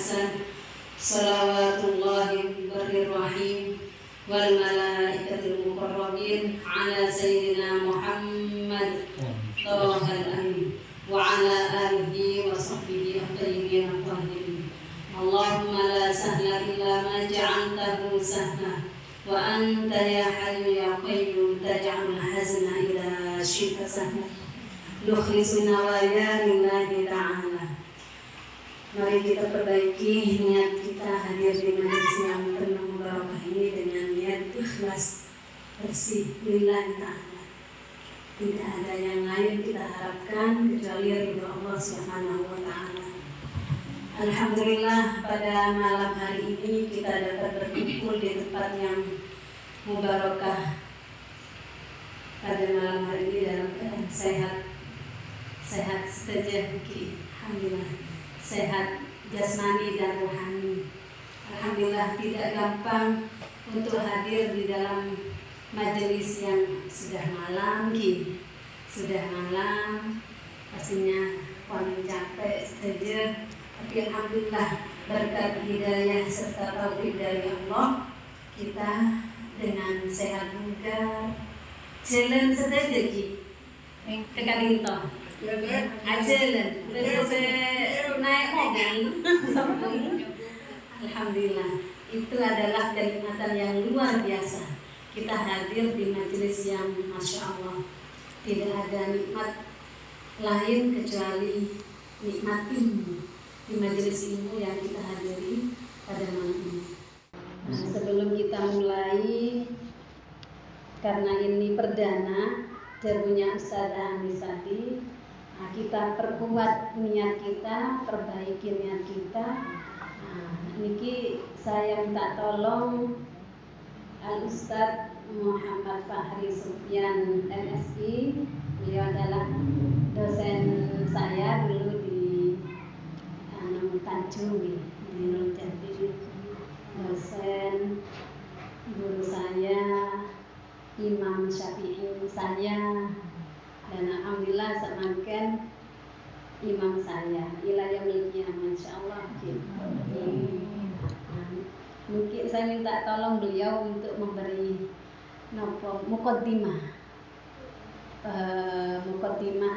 hasan salawatullahi birrahim wal malaikatil muqarrabin ala sayyidina Muhammad Thawhal amin wa ala alihi wa sahbihi at-tayyibin at-tahirin. Allahumma la sahla illa ma ja'altahu sahla wa anta ya hayyu ya qayyum taj'alul hazna ila syi'ta sahla. Nukhlisu nawaya lillahi ta'ala. Mari kita perbaiki niat kita hadir di majelis yang penuh barokah ini dengan niat ikhlas bersih lillahi ta'ala. Tidak ada yang lain kita harapkan kecuali ridho Allah Subhanahu wa ta'ala. Alhamdulillah pada malam hari ini kita dapat berkumpul di tempat yang mubarakah. Pada malam hari ini dalam keadaan sehat saja, alhamdulillah. Sehat jasmani dan rohani. Alhamdulillah tidak gampang untuk hadir di dalam majelis yang sudah malam, pastinya paling capek saja. Tapi alhamdulillah berkat hidayah serta taufik dari Allah kita dengan sehat bugar jalan saja ke Kalinto. Ajalan terus naik mobil. Alhamdulillah itu adalah kenikmatan yang luar biasa. Kita hadir di majelis yang masya Allah tidak ada nikmat lain kecuali nikmat ilmu di majelis ilmu yang kita hadiri pada malam ini. Nah, sebelum kita mulai, karena ini perdana jarunya Ustazah Anisati, nah, kita perkuat niat kita, perbaiki niat kita. Nah, niki saya minta tolong Al-Ustaz Muhammad Fahri Sufyan MSI. Beliau adalah dosen saya dulu di Tanjung di Nurjati. Dosen guru saya Imam Syafi'i saya, dan alhamdulillah semakin imam saya ila yaumil qiyamah insyaallah. Mungkin saya minta tolong beliau untuk memberi muqaddimah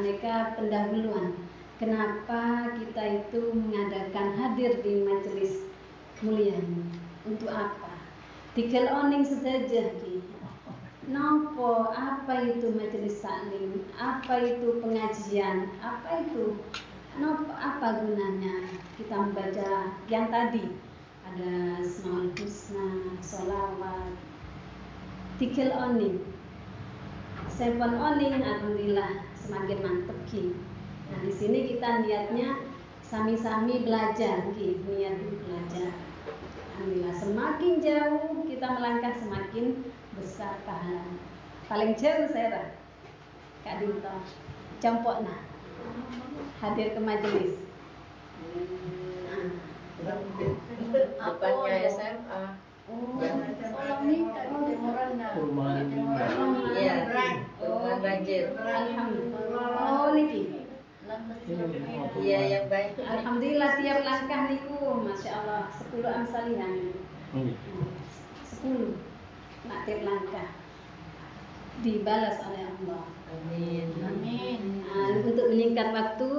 mereka pendahuluan kenapa kita itu mengadakan hadir di majelis mulia ini, untuk apa? Tikel oning saja nopo, apa itu majelis taklim, apa itu pengajian, apa itu nopo, apa gunanya kita membaca yang tadi ada Asmaul Husna, sholawat, tikil oning, sepon oning, alhamdulillah semakin mantep ki. Nah di sini kita niatnya sami-sami belajar ki, niat belajar. Alhamdulillah semakin jauh kita melangkah semakin besar pahala. Paling jauh saya Kak Dinto campokna hadir ke majelis. Depannya SMA. Iya, rumah banjir. Alhamdulillah. Oh niki. Iya yang baik. Alhamdulillah tiap langkah niku masya Allah 10 amsalihan. 10 nak tiap langkah dibalas oleh Allah. Amin. Nah, untuk menyingkat waktu,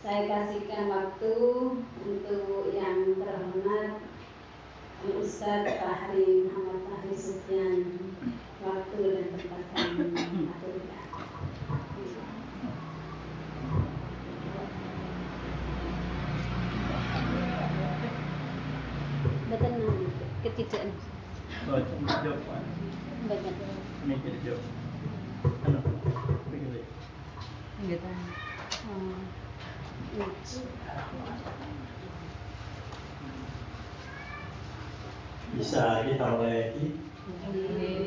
saya kasihkan waktu untuk yang terhormat Ustaz Fahri Muhammad Fahri Sufyan, waktu dan tempat kami aturkan. Betul nanti ketidak. Jawapan. Betul. Ini jadi jawab. Ano? Begini. Gitu. Bisa kita mulai.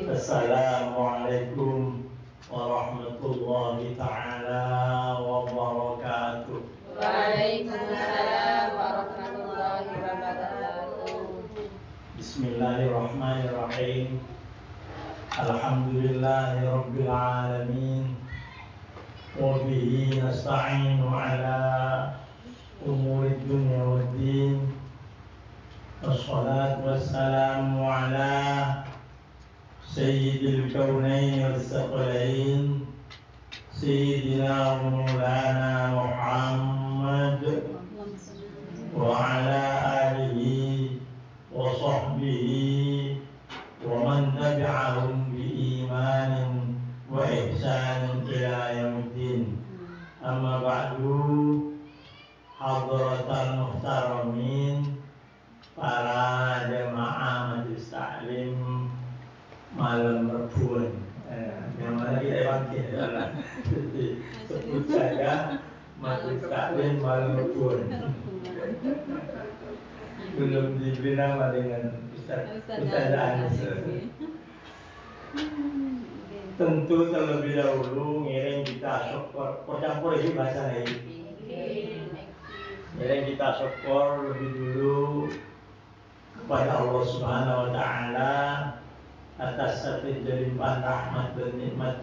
Assalamualaikum warahmatullahi ta'ala wabarakatuh. Waalaikumsalam warahmatullahi wabarakatuh. Bismillahirrahmanirrahim. Alhamdulillahi rabbil alamin. Wa bihi nasta'inu ala umuri dunya waddin. وعلى آله وصحبه ومن تبعهم بإيمان وإحسان إلى يوم الدين. أما بعد hadratal muhtaramin, para jemaah majelis taklim malam Rebun. Yang mana kita bangkit adalah sebut saja majelis taklim malam Rebun. Belum diberi nama dengan Ustaz Anis. Tentu terlebih dahulu ngiring kita syukur, campur itu bahasa lain. Ngiring kita syukur lebih dulu kepada Allah Subhanahu Wa Taala atas satu limpahan rahmat dan nikmat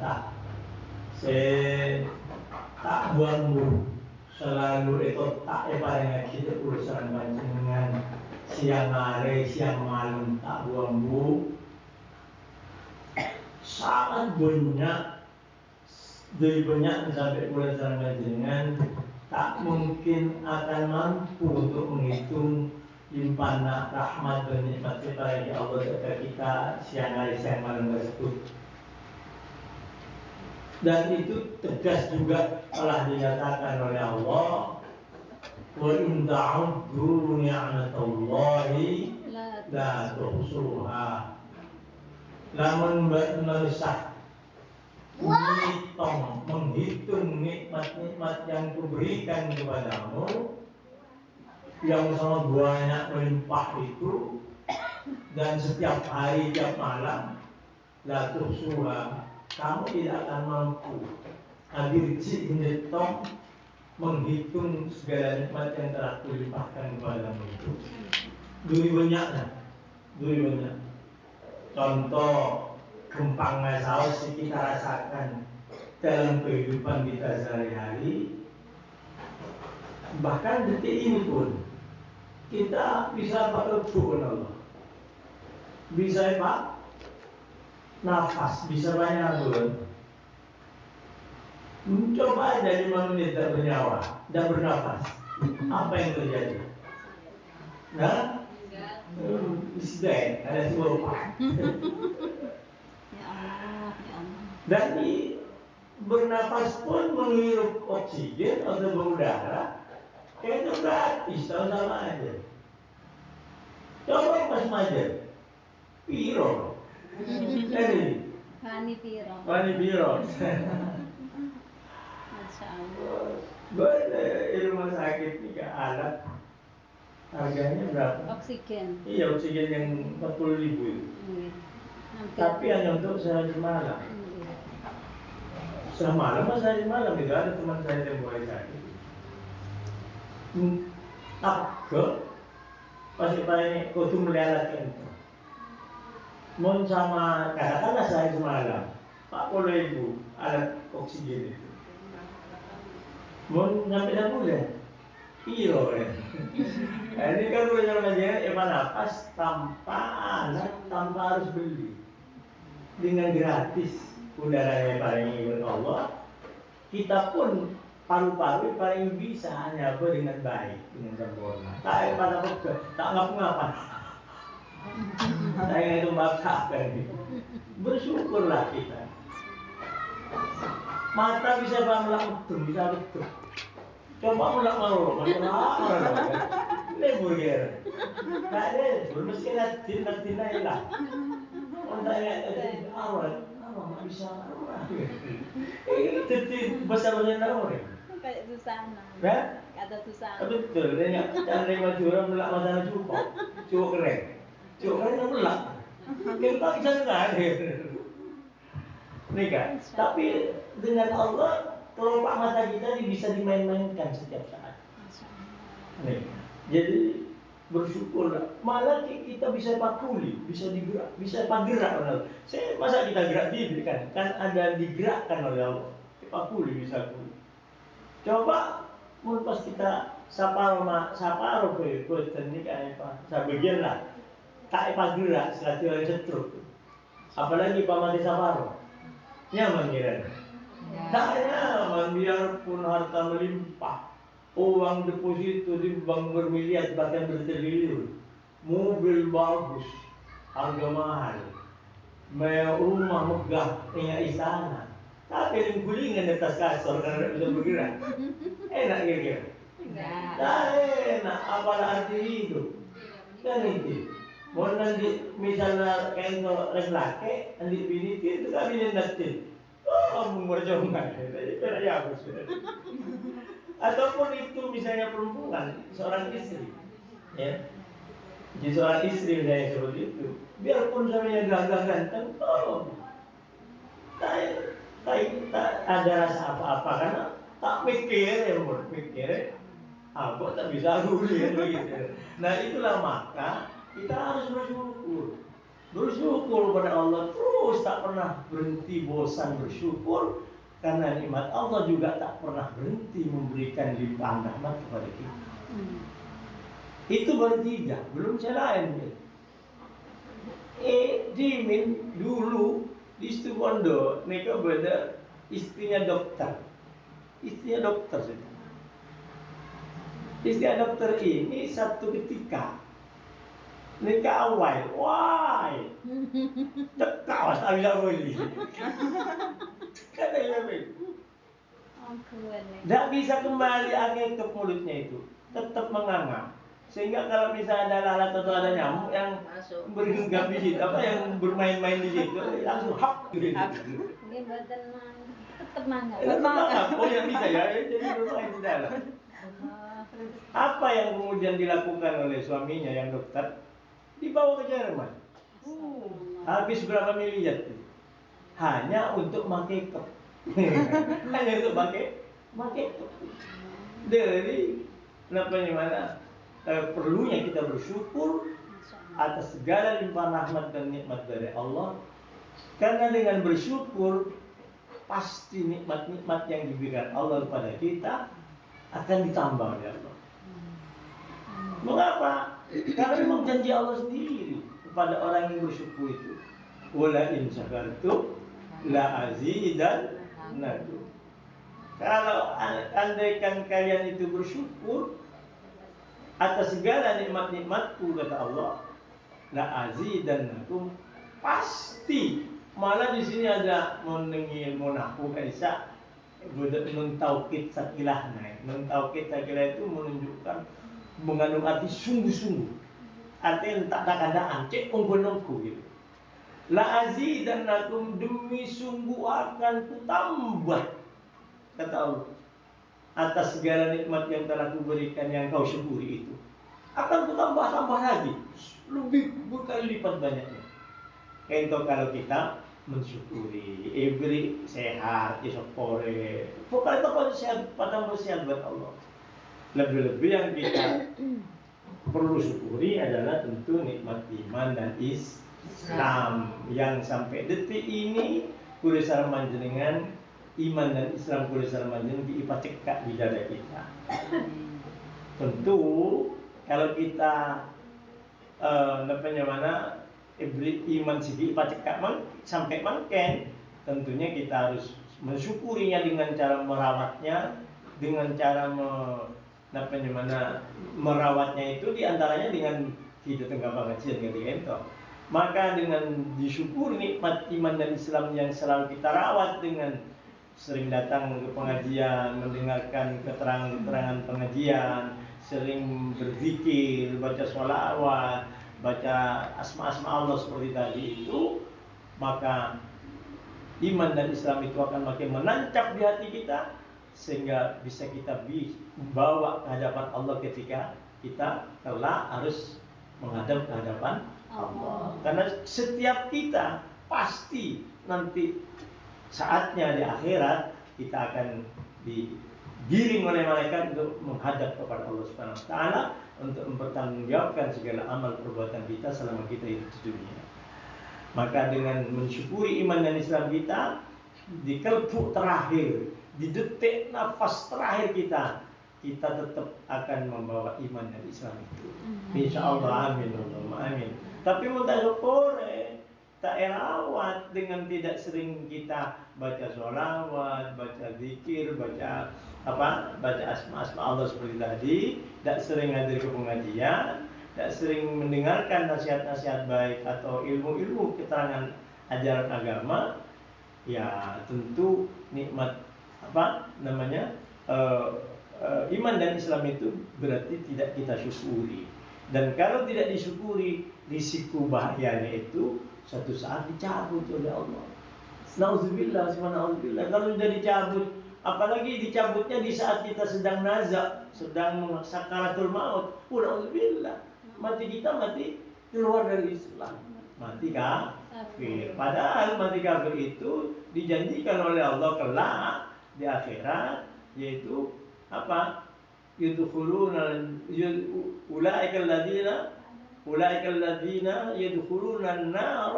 tak buangmu selalu itu tak paling kita urusan panjenengan siang hari siang malam tak buangmu sangat banyak dari banyak sampai urusan panjenengan tak mungkin akan mampu untuk menghitung limpahan rahmat dan nikmat dari Allah kepada kita siang hari siang malam tersebut. Dan itu tegas juga telah dinyatakan oleh Allah, wa in ta'uddu ni'matallahi la tuhsuha. Lamun menulisah menghitung nikmat-nikmat yang kuberikan kepadamu yang sangat banyak melimpah itu, dan setiap hari setiap malam la tuhsuha, kamu tidak akan mampu adirji hinitong menghitung segala nikmat yang telah kulimpahkan kepadamu itu. Duri banyak. Contoh gampangnya saus yang kita rasakan dalam kehidupan kita sehari-hari. Bahkan detik ini pun kita bisa pakai syukur Allah, bisa pak nafas, bisa banyak pun. Coba aja 5 menit tak bernyawa, tak bernafas, apa yang terjadi? Nah, istirahat, ada sebuah pak. Dan bernafas pun menghirup oksigen atau berudara, itu gratis, sama aja. Coba pas majer, piro, Pani piro. Masya Allah. Di rumah sakit 3 alat, harganya berapa? Oksigen. Iya, oksigen yang 40.000 itu. Tapi hanya untuk sehari malam. Semalam sehari malam itu ada teman saya yang mulai sakit. Takut pasti paling kudu melihatkan itu. Mon sama katakanlah sehari semalam 40.000 alat oksigen itu. Mon sampai dah bulan. Piro ya. Ini kan udah namanya nafas tanpa alat, tanpa harus beli, dengan gratis. Udaranya paling ingin Allah, kita pun paru-paru paling bisa hanya dengan baik, dengan sempurna. Tak pada pegang, tak ngapa-ngapa. Saya itu maksakan. Bersyukurlah kita. Mata bisa melak betul. Coba melak mau, lebur ya. Tak ada, mesti tina hilang. Orang awal. Nggak bisa jadi besar-besar orang Kayak Susana. Kata Susana. Betul, dia cari Madura melak masalah cukup keren melak. Kita bisa nggak? Nih kan, tapi dengan Allah kelopak mata kita bisa dimain-mainkan setiap saat. Nih, jadi bersyukurlah. Malah kita bisa pakuli, bisa digerak, bisa paggerak. Saya masa kita gerak diri kan ada digerakkan oleh Allah. Pakuli bisa kuli. Coba mun pas kita saparo ke teknik apa? Sebagian lah. Tak paggerak setelah cetruk. Apalagi pamati saparo. Nyaman kira. Tak nyaman biarpun harta melimpah. uang deposito di bank bermiliar bahkan bertriliun, mobil bagus, harga mahal, rumah megah, punya istana, tapi gulingan di atas kasur karena tidak bisa bergerak. Enak kira-kira? Enggak. Nah, enak. Apalah arti hidup? Kan itu. Mau nanti misalnya kayak laki, nanti bini itu kan bini nanti. Oh, memperjuangkan. Jadi ya aku sudah. Ataupun itu misalnya perempuan, seorang istri, ya. Jadi seorang istri misalnya seperti itu, biarpun suaminya gagah ganteng, tolong. Tak ada rasa apa-apa karena tak mikir, mikir, aku tak bisa gulir begitu. Nah itulah maka kita harus bersyukur pada Allah terus, tak pernah berhenti bosan bersyukur karena nikmat Allah juga tak pernah berhenti memberikan limpahan rahmat kepada kita. Itu baru 3, belum yang lain. Dimin dulu di Situbondo, mereka beda istrinya dokter sih. Istrinya dokter ini satu ketika mereka awal, wah, cekak tak bisa boleh. Kata dia tidak bisa kembali angin ke mulutnya itu, tetap menganga. Sehingga kalau misalnya ada lalat atau ada nyamuk yang bergenggam di situ, yang bermain-main di situ, langsung hap gitu. Ini badan tetap mangga. Oh yang bisa ya, jadi bermain di dalam. Apa yang kemudian dilakukan oleh suaminya yang dokter? Dibawa ke Jerman. Habis berapa miliar itu? Hanya untuk pakai cup. Hanya untuk pakai cup. Dari mana? Perlunya kita bersyukur atas segala limpahan rahmat dan nikmat dari Allah. Karena dengan bersyukur pasti nikmat-nikmat yang diberikan Allah kepada kita akan ditambah oleh Allah. Mengapa? Karena memang janji Allah sendiri kepada orang yang bersyukur itu. Wala in syakartum la azidannakum. Kalau andaikan kalian itu bersyukur atas segala nikmat-nikmatku kata Allah, la azidannakum, pasti. Malah di sini ada menengil munafu kaisa nun taukid sakilah. Nun taukid sakilah itu menunjukkan mengandung arti sungguh-sungguh. Artinya tak ada keadaan, cek unggu-unggu gitu. La azidannakum, demi sungguh akan kutambah kata Allah atas segala nikmat yang telah kuberikan yang kau syukuri itu. Akan kutambah lagi, lebih berkali lipat banyaknya. Contoh kalau kita mensyukuri, beri sehat, isopore, pokoknya apa sehat, pada sehat buat Allah. Lebih-lebih yang kita perlu syukuri adalah tentu nikmat iman dan Islam yang sampai detik ini kuliah sarman jenengan iman dan Islam kuliah sarman jenengan diipacekak di dada kita. Tentu kalau kita beri iman segi ipacekak sampai mangken, tentunya kita harus mensyukurinya dengan cara merawatnya, dengan cara merawatnya itu diantaranya dengan hidup tengah pengajian ketika. Maka dengan disyukur nikmat iman dan Islam yang selalu kita rawat dengan sering datang ke pengajian, mendengarkan keterangan-keterangan pengajian, sering berzikir, baca sholawat, baca asma-asma Allah seperti tadi itu, maka iman dan Islam itu akan makin menancap di hati kita sehingga bisa kita bawa ke hadapan Allah ketika kita telah harus menghadap ke hadapan Allah. Karena setiap kita pasti nanti saatnya di akhirat kita akan digiring oleh malaikat untuk menghadap kepada Allah Subhanahu wa taala untuk mempertanggungjawabkan segala amal perbuatan kita selama kita hidup di dunia. Maka dengan mensyukuri iman dan Islam kita di kelpuk terakhir, di detik nafas terakhir kita tetap akan membawa iman dan Islam itu. Insya Allah, amin, Allahumma amin. Tapi mudah syukure tak erawat dengan tidak sering kita baca sholawat, baca zikir, baca asma-asma Allah seperti tadi, tak sering hadir ke pengajian, tak sering mendengarkan nasihat-nasihat baik atau ilmu-ilmu keterangan ajaran agama, ya tentu nikmat iman dan Islam itu berarti tidak kita syukuri. Dan kalau tidak disyukuri, risiko bahayanya itu suatu saat dicabut oleh Allah. Nauzubillah, subhanallah. Kalau sudah dicabut, apalagi dicabutnya di saat kita sedang nazak, sedang sakaratul maut, nauzubillah. Mati keluar dari Islam. Mati kafir. Padahal mati kafir itu dijanjikan oleh Allah kelak di akhirat, yaitu apa? Yadkhuluna ulaikal ladzina yadkhuluna an-nar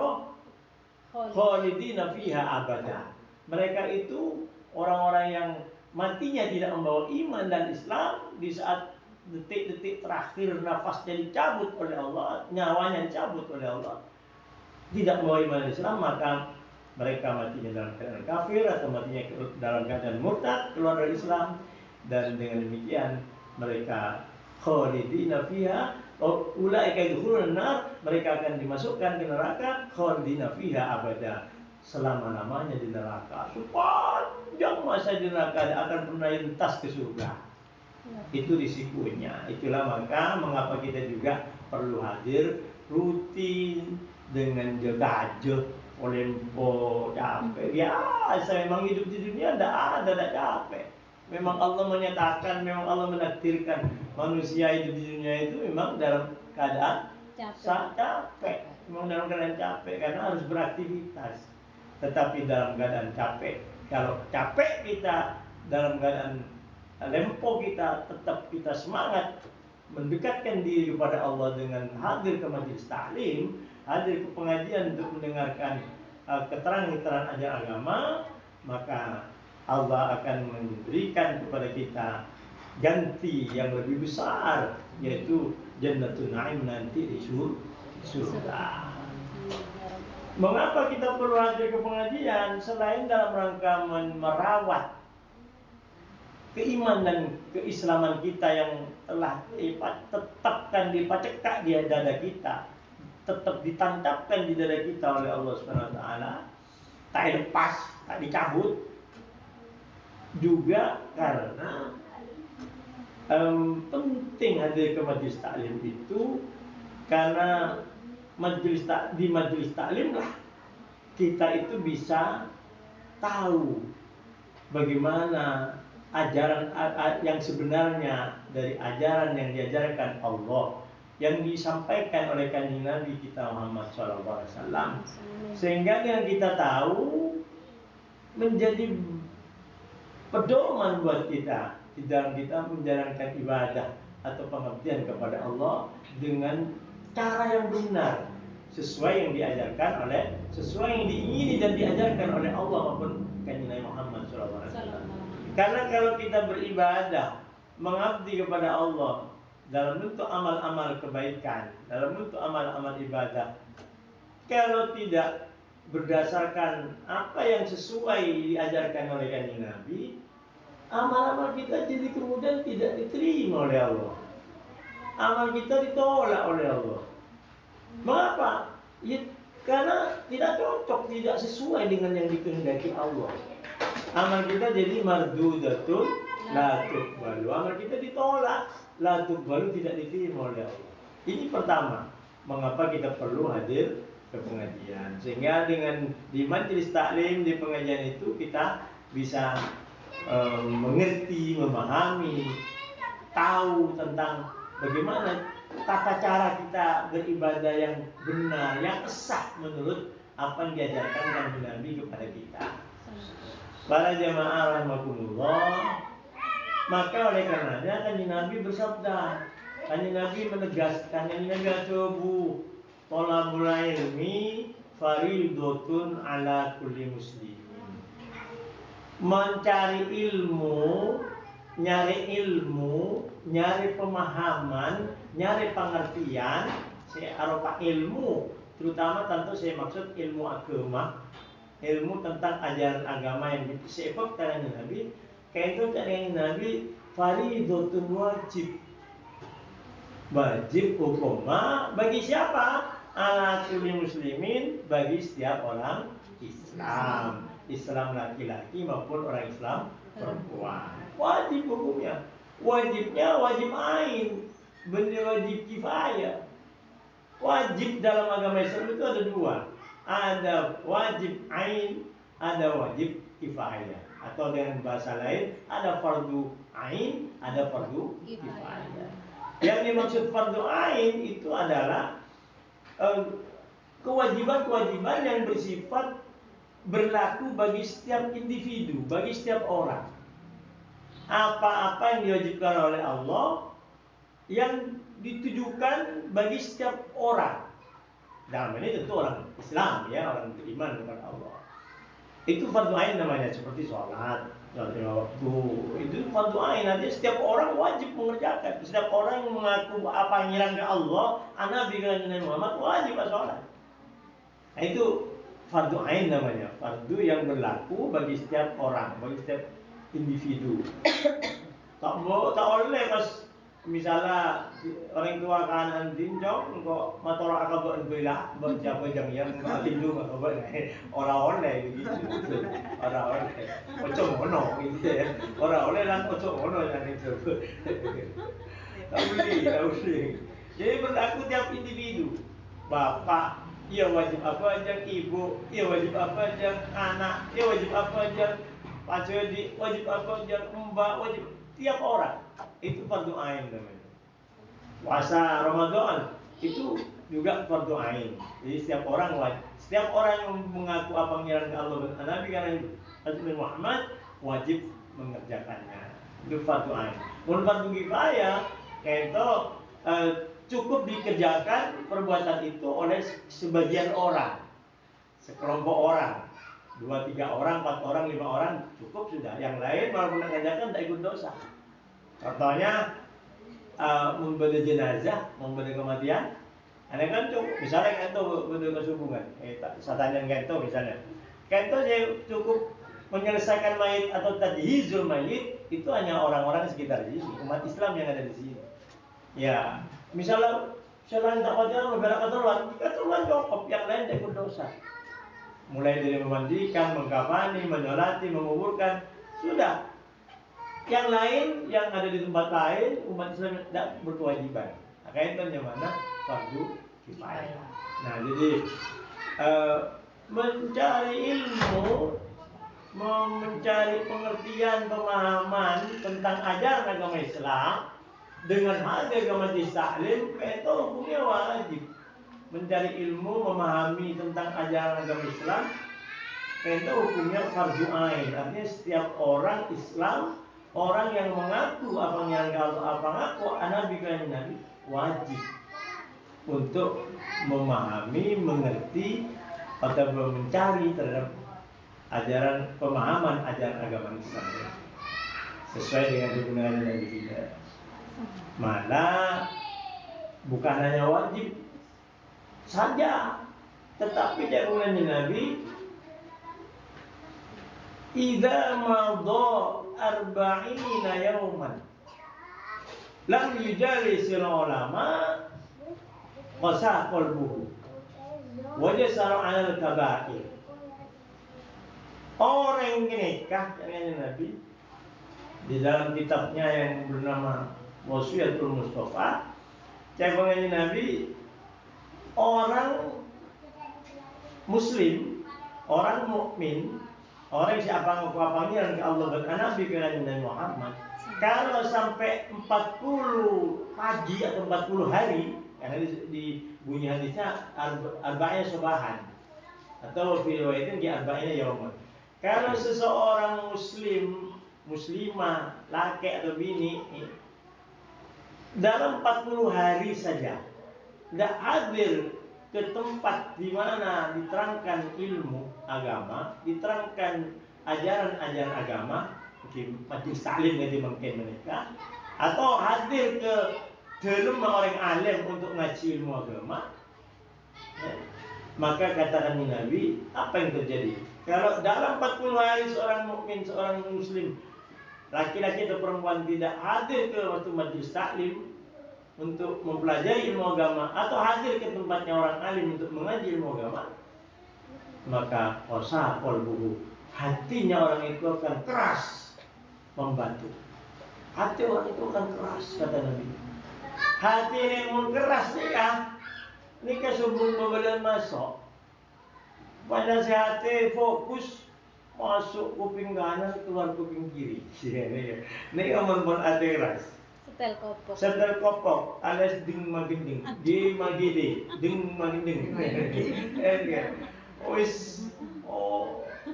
khalidina fiha abada. Mereka itu orang-orang yang matinya tidak membawa iman dan Islam, di saat detik-detik terakhir nafasnya dicabut oleh Allah, nyawanya dicabut oleh Allah, tidak membawa iman dan Islam, maka mereka matinya dalam keadaan kafir atau matinya dalam keadaan murtad, keluar dari Islam. Dan dengan demikian mereka khalidina fiha, ulaika yadkhulun nar, mereka akan dimasukkan ke neraka khalidina fiha abada, selama-lamanya di neraka, sepanjang masa di neraka, akan pernah lintas ke surga. Itu risikonya. Itulah mengapa kita juga perlu hadir rutin dengan jegajeh, olempo, capek. Biasa memang hidup di dunia tidak capek. Memang Allah menyatakan, memang Allah menakdirkan manusia hidup di dunia itu memang dalam keadaan capek. Memang dalam keadaan capek karena harus beraktivitas. Tetapi dalam keadaan capek, kalau capek kita dalam keadaan lempo, kita tetap kita semangat mendekatkan diri kepada Allah dengan hadir ke majelis taklim, hadir ke pengajian untuk mendengarkan keterangan-keterangan ajaran agama, maka Allah akan memberikan kepada kita ganti yang lebih besar, yaitu Jannatul Na'im nanti di surga. Mengapa kita perlu hadir ke pengajian? Selain dalam rangka merawat keimanan dan keislaman kita yang telah ditetapkan, dipacekak di dada kita, tetap ditancapkan di dada kita oleh Allah Subhanahu wa taala, tak lepas, tak dicabut. Juga karena penting hadir ke majelis taklim itu, karena di majelis taklim lah kita itu bisa tahu bagaimana ajaran yang sebenarnya dari ajaran yang diajarkan Allah, yang disampaikan oleh kanjeng Nabi kita Muhammad SAW, sehingga yang kita tahu menjadi pedoman buat kita di dalam kita menjalankan ibadah atau pengabdian kepada Allah dengan cara yang benar, sesuai yang diajarkan sesuai yang diingini dan diajarkan oleh Allah maupun kanjeng Nabi Muhammad SAW. Karena kalau kita beribadah, mengabdi kepada Allah dalam bentuk amal-amal kebaikan, dalam bentuk amal-amal ibadah, kalau tidak berdasarkan apa yang sesuai diajarkan oleh kanjeng Nabi, amal-amal kita jadi kemudian tidak diterima oleh Allah. Amal kita ditolak oleh Allah. Mengapa? Ya, karena tidak cocok, tidak sesuai dengan yang dikehendaki Allah. Amal kita jadi mardudatun la tuqbalu. Amal kita ditolak, la tuqbalu, tidak diterima oleh Allah. Ini pertama, mengapa kita perlu hadir ke pengajian. Sehingga dengan di majelis taklim, di pengajian itu kita bisa mengerti, memahami, tahu tentang bagaimana tata cara kita beribadah yang benar, yang sah menurut apa yang diajarkan kanjeng Nabi kepada kita. Para jamaah rahimakumullah, maka oleh karenanya kanjeng Nabi bersabda, kanjeng Nabi menegaskan, kanjeng Nabi atubu thalabul ilmi fariidotun ala kulli muslimin. Mencari ilmu, nyari pemahaman, nyari pengertian, arupa ilmu terutama tentu saya maksud ilmu agama, ilmu tentang ajaran agama yang disebut tangan Nabi. Kayak itu tangan Nabi fardhun wajib hukumah bagi siapa? Ala kulli muslimin, bagi setiap orang Islam, Islam laki-laki maupun orang Islam perempuan. Wajib hukumnya. Wajibnya wajib ain, benar wajib kifayah. Wajib dalam agama Islam itu ada dua. Ada wajib ain, ada wajib kifayah. Atau dengan bahasa lain, ada fardu ain, ada fardu kifayah. Yang dimaksud fardu ain itu adalah kewajiban-kewajiban yang bersifat berlaku bagi setiap individu, bagi setiap orang. Apa-apa yang diwajibkan oleh Allah yang ditujukan bagi setiap orang. Dalam ini tentu orang Islam, ya, orang beriman kepada Allah. Itu fardu ain namanya, seperti sholat, waktu. Itu fardu ain, nanti setiap orang wajib mengerjakan. Setiap orang yang mengaku apa yang ke Allah, Nabi Nabi Muhammad wajib sholat. Nah, itu fardu ain namanya, fardu yang berlaku bagi setiap orang, bagi setiap individu. Tak boleh pas misalnya orang tua kanan tinjau kok motor akabak belah berjapa jam yang tinju akabak orang oleh begitu, orang oleh ocok mono gitu ya, orang oleh lan ocok mono yang itu. Tak boleh. Jadi berlaku tiap individu. Bapak ia wajib apa aja, ibu ia wajib apa aja, anak ia wajib apa aja, pacodi wajib apa aja, mbak wajib, tiap orang itu fardu ain namanya. Puasa Ramadan itu juga fardu ain. Jadi setiap orang wajib, setiap orang yang mengaku apa pengiran ke Allah dan Nabi karena Nabi Muhammad wajib mengerjakannya. Itu fardu ain. Mun fardu kifayah itu cukup dikerjakan perbuatan itu oleh sebagian orang, sekelompok orang, 2, 3 orang, 4 orang, 5 orang cukup sudah. Yang lain walaupun mengerjakan tak ikut dosa. Contohnya membaca jenazah, membaca kematian, ada kan cukup. Misalnya kan tuh membaca kesubuhan, satanya kan tuh misalnya, kan tuh saya cukup menyelesaikan mayit atau tajhizul mayit itu hanya orang-orang sekitar di sini, umat Islam yang ada di sini. Ya, misalnya selain tak wajar membela keterluan cukup, yang lain tak ikut dosa. Mulai dari memandikan, mengkafani, menyolati, menguburkan, sudah. Yang lain yang ada di tempat lain umat Islam tidak berkewajiban. Maka itu yang mana fardu kifayah. Nah, jadi mencari ilmu, mencari pengertian, pemahaman tentang ajaran agama Islam dengan agama Islam itu hukumnya wajib. Mencari ilmu, memahami tentang ajaran agama Islam itu hukumnya fardu ain. Artinya setiap orang Islam, orang yang mengaku apa yang kalau apa ngaku Nabi kan Nabi wajib untuk memahami, mengerti atau mencari terhadap ajaran pemahaman ajaran agama Islam sesuai dengan kebenaran yang dibina. Malah bukan hanya wajib saja, tetapi jawaban Nabi idza madha 40 yawman lam yujalisil ulama qasa qalbuhu wa jasara 'ala al-kaba'ir. Orang yang nikah dengan Nabi di dalam kitabnya yang bernama Wasiyatul Mustafa, jawaban Nabi, orang muslim, orang mukmin, orang siapa ngaku-ngakunya ke Allah dan Nabi ke Nabi Muhammad, kalau sampai 40 pagi atau 40 hari, karena di bunyi hadisnya arba'nya subahan atau fi riwayatin di arba'nya yauman. Kalau seseorang muslim, muslimah, laki atau bini dalam 40 hari saja tidak hadir ke tempat di mana diterangkan ilmu agama, diterangkan ajaran-ajaran agama, mungkin majelis taklim nanti mungkin mereka, atau hadir ke dalam orang alim untuk ngaji ilmu agama, ya, Maka katakan Nabi, apa yang terjadi? Kalau dalam 40 hari seorang mukmin, seorang muslim, laki-laki atau perempuan tidak hadir ke waktu majelis taklim untuk mempelajari ilmu agama atau hadir ke tempatnya orang alim untuk mengaji ilmu agama, maka qasa qalbuhu, hatinya orang itu akan keras membantu. Hati orang itu akan keras, kata Nabi. Hati ini mun keras nikah sebelum bebelan masuk. Pada hati fokus masuk kuping kanan keluar kuping kiri. Ini amun hati keras. Setel kopok alias ding maginding, di magidi, ding maginding.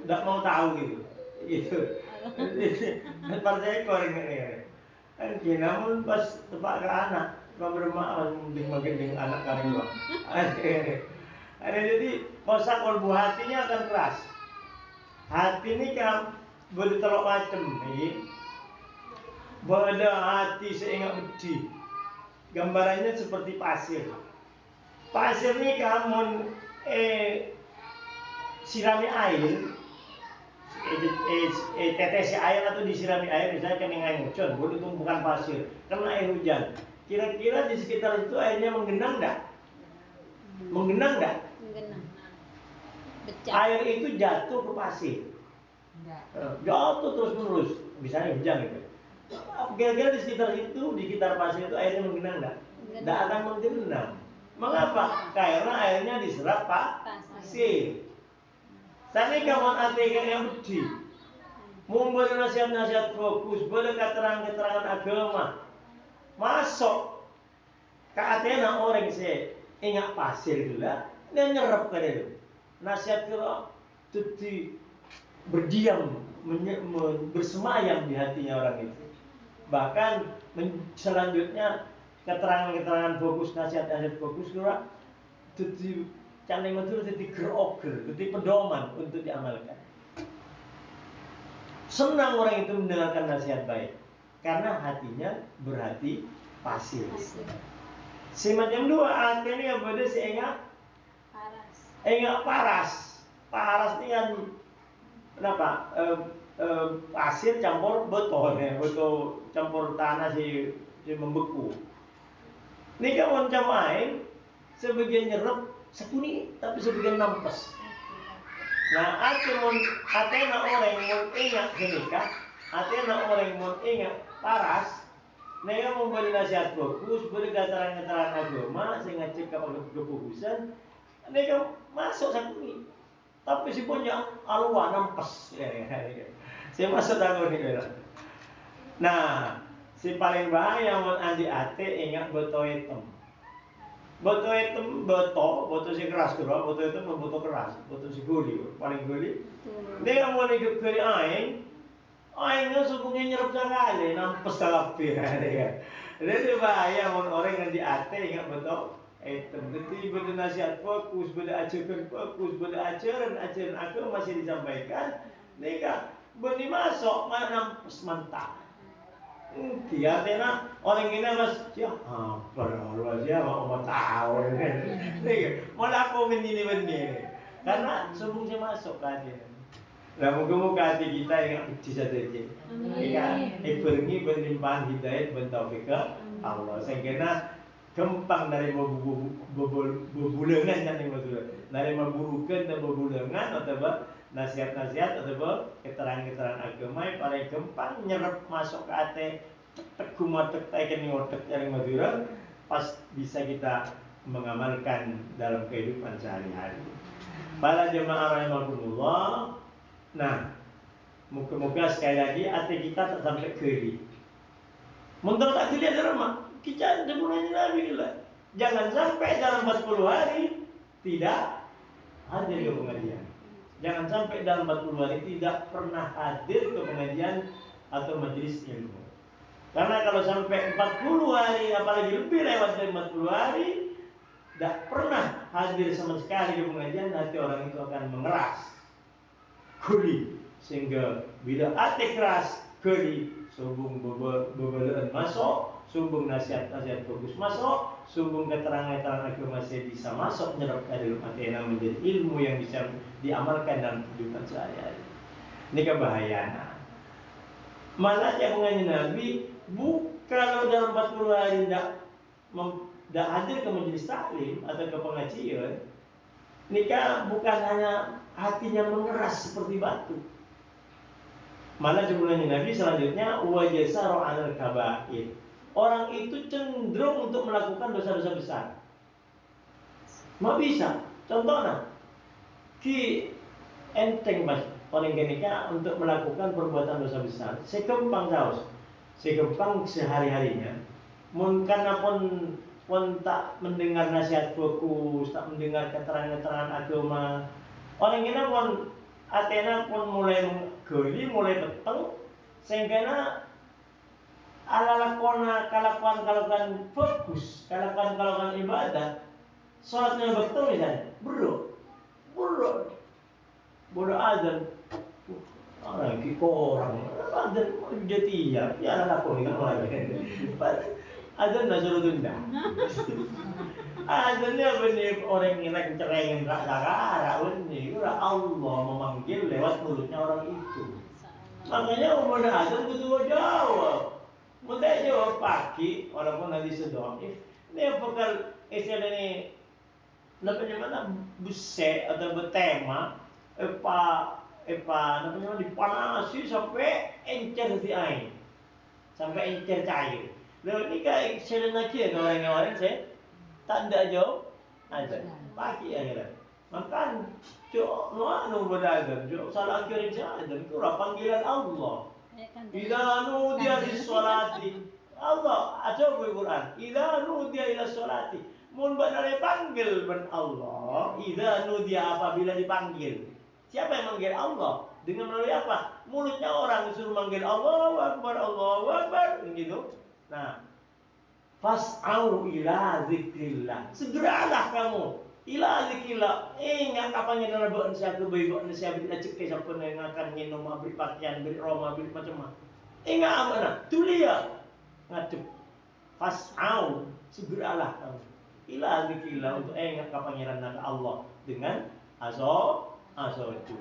Nggak mau tahu gitu. Partai ekor ini. Namun pas tepak ke anak, kau bermaaf ding maginding anak kami dua. Jadi kosa kolbu hatinya akan keras. Hati ini kan bertelok macam nih. Pada hati seingat bedi. Gambarannya seperti pasir. Pasir ini kamu sirami air, tetesi air atau disirami air, misalnya kan yang hujan, boleh tumpukan pasir, karena air hujan. Kira-kira di sekitar itu airnya menggenang enggak? Menggenang enggak? Menggenang. Air itu jatuh ke pasir. Jatuh terus-menerus, misalnya hujan gitu. Kira-kira di sekitar itu, di sekitar pasir itu airnya menggenang enggak? Enggak akan menggenang. Mengapa? Karena airnya diserap pasir. Tadi kawan artikan yang bedi, memberi nasihat-nasihat fokus, boleh keterangan-keterangan agama, masuk ke Athena orang saya ingat pasir itu lah, dia nyerap ke dia. Nasihat kira jadi berdiam, bersemayam di hatinya orang itu. Bahkan selanjutnya keterangan-keterangan fokus, nasihat-nasihat fokus kira jadi cantik betul, jadi geroger, jadi pedoman untuk diamalkan. Senang orang itu mendengarkan nasihat baik, karena hatinya berhati pasir. Si macam dua artinya pada si enggak paras. Paras ini kan kenapa? Pasir campur beton ya, betul campur tanah si membeku. Ini kan macam main, sebagian nyerap sekuni, tapi sebagian nampes. Nah, Athena orang yang ingat genika, Athena orang yang ingat paras, mereka memberi nasihat fokus, beri keterangan-keterangan agama, sehingga cekap kefokusan, mereka masuk sekuni. Tapi si punya alwa nampes. Saya masuk takut nih. Nah, si paling bahaya mun andi ate ingat beto hitam. Boto hitam boto si keras kira, boto hitam boto keras, boto si guli, paling guli. Dia mau ikut guli aingnya sukunya nyerap sekali, nampes kalapir. Jadi bahaya mun orang yang di ate ingat beto hitam. Jadi beto nasihat fokus, beto ajaran fokus, beto ajaran aku masih disampaikan. Nika beni masuk mana nampes mantap. Dia tena orang ini mas ya apa dia mau tahu malah aku ini karena sebelumnya masuk hati. Nah muka hati kita yang bisa terjadi. Ibaratnya berlimpahan hidayat bertaufik Allah. Sehingga gampang dari bebulengan yang betul. Dari memburukan dan bebulengan atau nasihat-nasihat atau keterangan-keterangan agama yang paling gampang nyerap masuk ke hati, tegumatek taikan otak yang Madura, pas bisa kita mengamalkan dalam kehidupan sehari-hari. Para jemaah rahimakumullah, nah, moga-moga sekali lagi hati kita tak sampai kering. Menurut tak dilihat di rumah, kita mulai Nabi lah. Jangan sampai dalam 40 hari tidak hadir ke pengajian. Jangan sampai dalam 40 hari tidak pernah hadir ke pengajian atau majelis ilmu. Karena kalau sampai 40 hari, apalagi lebih lewat dari 40 hari, tidak pernah hadir sama sekali ke pengajian, hati orang itu akan mengeras, guli. Sehingga bila hati keras, guli, sobung bebelaan masuk, sumbung nasihat-nasihat bagus masuk, sumbung keterangan-keterangan agama saya bisa masuk nyerap ke dalam hati menjadi ilmu yang bisa diamalkan dalam kehidupan sehari-hari. Ini kebahayaan. Malah yang mengaji Nabi, kalau dalam 40 hari tidak hadir ke majelis taklim atau ke pengajian, nikah bukan hanya hatinya mengeras seperti batu. Malah jumlahnya Nabi selanjutnya wajasaru anil kabair. Orang itu cenderung untuk melakukan dosa-dosa besar. Mau bisa, contohnya ki enteng mas orang kenika untuk melakukan perbuatan dosa besar. Sekempang saus, sekempang sehari-harinya. Mungkin pun tak mendengar nasihat fokus, tak mendengar keterangan-keterangan agama. Orang kena pun Athena pun mulai geli, mulai peteng, sehingga kalakuan fokus, kalakuan ibadah, sholatnya betul misalnya, bodoh azan, orang azan jadi ya lakukan kan orang azan dah suruh tunda. Azannya benih orang yang cerengin rak benih. Allah memanggil lewat mulutnya orang itu. Makanya umur azan itu jawab. Mudah jawab pagi, walaupun nanti sedang. Ini bakal istilah ini namanya mana busek atau bertema namanya dipanasi sampai encer si air, sampai encer cair. Lalu ini kayak serenaki ada orang-orang saya tanda jauh aja pagi ya kira. Makan cok nuanu berdagang cok salah kirim saja itu panggilan Allah. Ila nudiya lis sholati Allah aja Quran. Ila nudiya ila sholati mun badale panggil ben Allah. Ila nudiya apabila dipanggil. Siapa yang manggil Allah? Dengan melalui apa? Mulutnya orang disuruh manggil Allahu Akbar gitu. Nah, fas'au ila zikrillah. Segeralah kamu ila zikrillah. Ingat kapan yang buat nasihat kebaikan nasihat tidak cekik siapa yang akan minum beli pakaian, beli rumah, beli macam-macam. Ingat mana? Tulia ngacup. Fas'au, segeralah kamu ila zikrillah untuk ingat kapan yang Allah dengan itu.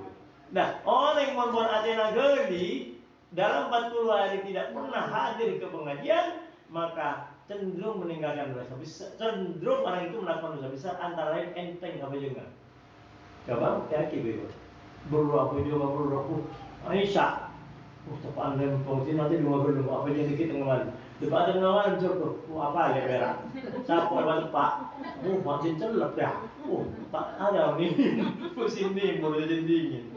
Nah, orang yang membuat Athena geli dalam 40 hari tidak pernah hadir ke pengajian, maka cenderung meninggalkan dosa besar. Cenderung orang itu melakukan dosa besar antara lain enteng apa juga. Coba hati-hati bego. Berlaku Aisyah. Tepat anda fungsi nanti dua belum apa jadi kita ngawal. Depan ada ngawal cukup. Apa ya berak? Siapa buat pak? Macam celap dah. Tak ada ni. Pusing ni boleh jadi dingin.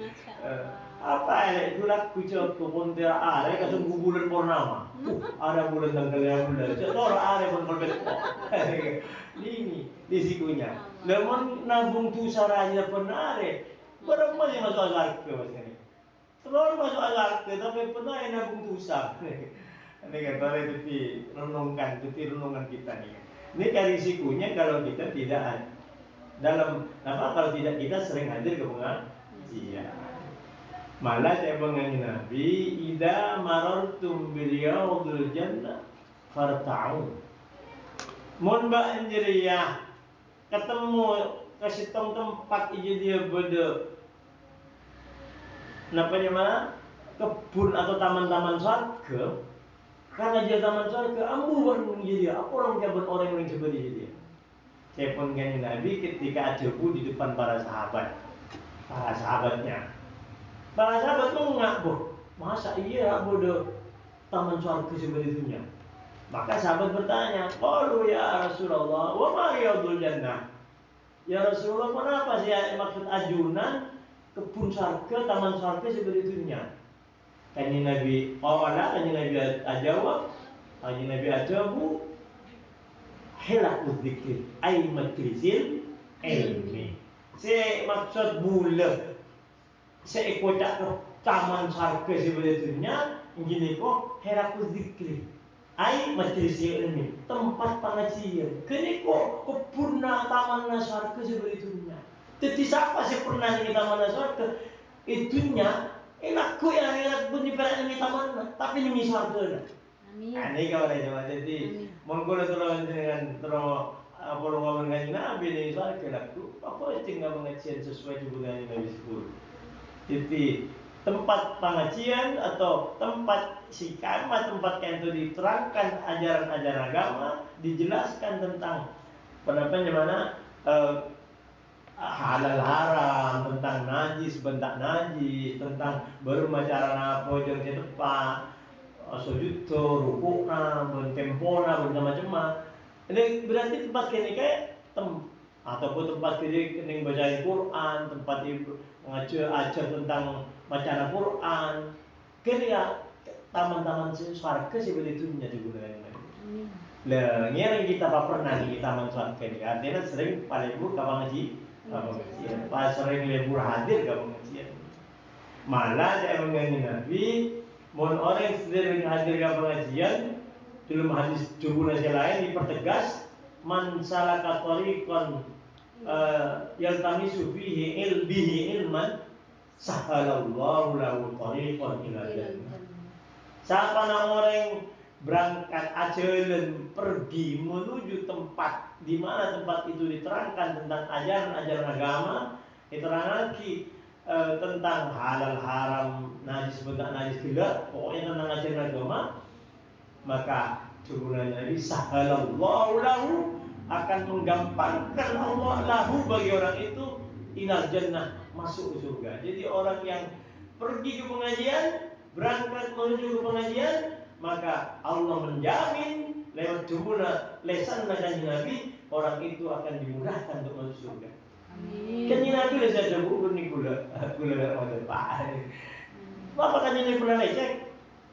Apa ya? Itulah kucing kebun dia ada kasih bulan purnama. Ada bulan tanggal yang bulan. Contoh ada pun berbeda. Ini risikonya. Lemon nabung tu saranya pernah ada. Berapa yang masuk agak ke macam ni? Terlalu masuk agak ke tapi pernah yang nabung tu sah. Ini kan boleh renungan kita ni. Ini kan risikonya kalau kita tidak dalam kalau tidak kita sering hadir ke pengajian. Malah saya mengenai Nabi, idza marartum bil yaudil jannah farta'u. Mun ba anjriyah ketemu kasih tempat ije dia beda namanya mana kebun atau taman-taman surga. Karena dia taman surga, ambu baru menjadi dia. Apa orang jabat orang yang coba dia? Saya pun mengenai Nabi ketika ajabu di depan para sahabatnya. Para sahabat mengaku, masa iya bodoh taman surga sebegitunya. Maka sahabat bertanya, qalu ya Rasulullah, wa ma riyadul jannah? Ya Rasulullah, kenapa sih maksud ajunan kebun surga, taman surga sebegitunya? Kanjeng Nabi qala, kanjeng Nabi ajawab, kanjeng Nabi ajabu, hilaqul dzikr ay majlisil ilmi. Se maksud mula seikotak taman surga sebegitunya, gini kok hilaqul dzikr ay majlisil ilmi, tempat pengajian. Kini kok kebun taman surga sebegitunya. Jadi siapa sih pernah di taman surga? Itunya enak kok yang enak pun di perak ini taman, tapi ini surga. Amin. Ini kau dah jawab jadi. Mungkin kalau dengan terus apa orang ngaji Nabi ni soal kelaku. Apa tinggal pengajian sesuai dengan Nabi sepuluh. Jadi tempat pengajian atau tempat sikama, tempat yang itu diterangkan ajaran-ajaran agama, dijelaskan tentang pendapat mana halal haram, tentang najis, bentak najis, tentang bermacara apa yang tepat, sujud rukukna, bertempona, macam-macam. Ini berarti tempat kini kayak ataupun tempat kini baca Quran, tempat ajar tentang bacaan Quran, kini ya taman-taman surga seperti itu digunakan. Lah, yang kita pernah di taman surga ini, artinya sering paling buruk kapan ngaji, pas sering lebur hadir kapan ngaji. Malah saya mengenai Nabi, mohon orang sering hadir kapan pengajian, dalam hadis jumlah yang lain dipertegas, man salaka tariqan yaltamisu bihi ilman sahalallahu lahu tariqan ila jannah. Siapa orang berangkat ajalan pergi menuju tempat di mana tempat itu diterangkan tentang ajaran-ajaran agama, diterangkan lagi tentang halal haram, najis bentak najis tidak, pokoknya tentang ajaran agama, maka turunannya Nabi sahalallahu lahu akan menggampangkan Allah lahu bagi orang itu ilal jannah, masuk ke surga. Jadi orang yang pergi ke pengajian, berangkat menuju ke pengajian, maka Allah menjamin lewat jumlah lesan kanjeng Nabi, orang itu akan dimudahkan untuk masuk surga. Amin. Kanjeng Nabi saja jauh ni gula ada Pak. Apa kanjeng Nabi pernah lecek?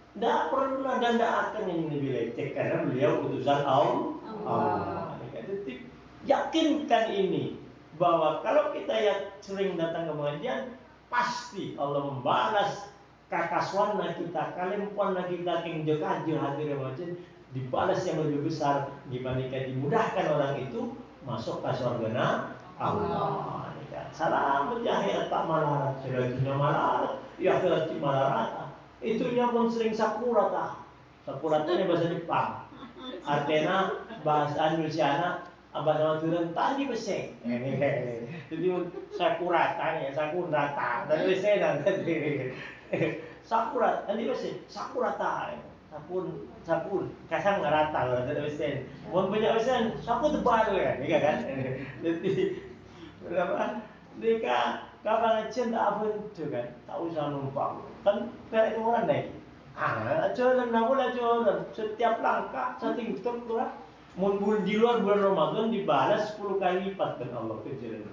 Tidak pernah dan tidak akan yang lebih lecek karena beliau utusan Allah. Jadi yakinkan ini bahwa kalau kita yang sering datang ke pengajian, pasti Allah membalas kakaswana kita, kalempuanna kita yang jekaje hadir pengajian, dibalas yang lebih besar dibandingkan dimudahkan orang itu masuk ke surga Allah. Salam berjahit tak malarat, selagi malarat, ya akhirat malarat. Itu yang pun sering sakurata. Sakurata ini bahasa Jepang. Artinya bahasa Indonesia bahasa Madura tadi besek. Jadi sakurata ya, sakurata. Dan besek nanti. Sakurat, nanti besek. Sakurata. Sakun. Kasang rata kalau ada besek. Mau banyak besek, saku tebal kan, kan? Jadi berapa? Mereka kapan aja tak apa itu kan, tak usah numpang. Kan kayak orang naik. Jalan nak boleh jalan. Setiap langkah satu tingkat kurang. Mun di luar bulan Ramadan dibalas 10 kali lipat dan Allah kejalan.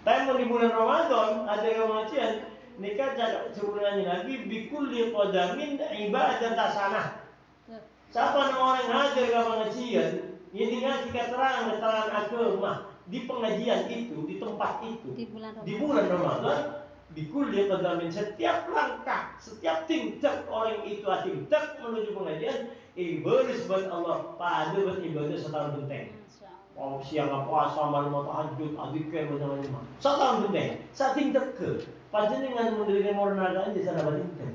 Tapi di bulan Ramadan ada pengajian. Nikah jaga sebulan Nabi bikulli qadamin ibadah tasanah. Siapa orang hadir ke pengajian, ini ngasih keterangan agama. Di pengajian itu, di tempat itu, di bulan Ramadan, bikulli qadamin setiap langkah, setiap tingkat orang itu tingkat menuju pengajian, ibadah buat Allah, pada beribadah setahun penting. Mau siang puasa, malam tahajud, adzikir macam-macam. Setahun penting, saat tingkat ke, panjenengan menderita mornada di sana tingkat.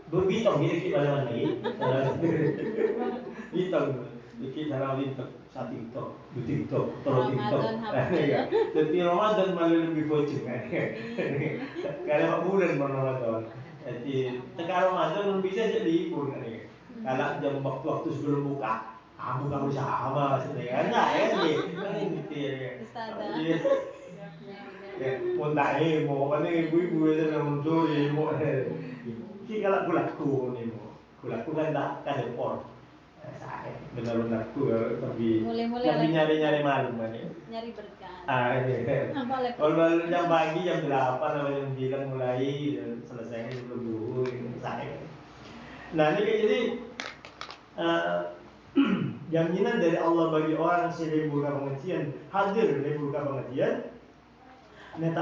Begitu gini kita mana lagi? Bitong. Dikit harap TikTok, sa TikTok, di TikTok, terus TikTok. Jadi Ramadan malah lebih bocor kan. Kalau bulan Ramadan, jadi tengah Ramadan bisa jadi libur kan. Kalau jam waktu sebelum buka, buka usaha apa sebenarnya kan? Ini dia. Mau tahu mau mana ibu-ibu itu nak mencuri mau. Kalau kulaku ni mau, kulaku kan tak ada por. Saya benar-benar tapi nyari-nyari malam kan. Nyari berkah. Kalau jam pagi jam 8 atau jam 9 mulai selesai sebelum zuhur saya. Nah ini jadi jaminan dari Allah bagi orang seribu pengajian hadir seribu pengajian. Ini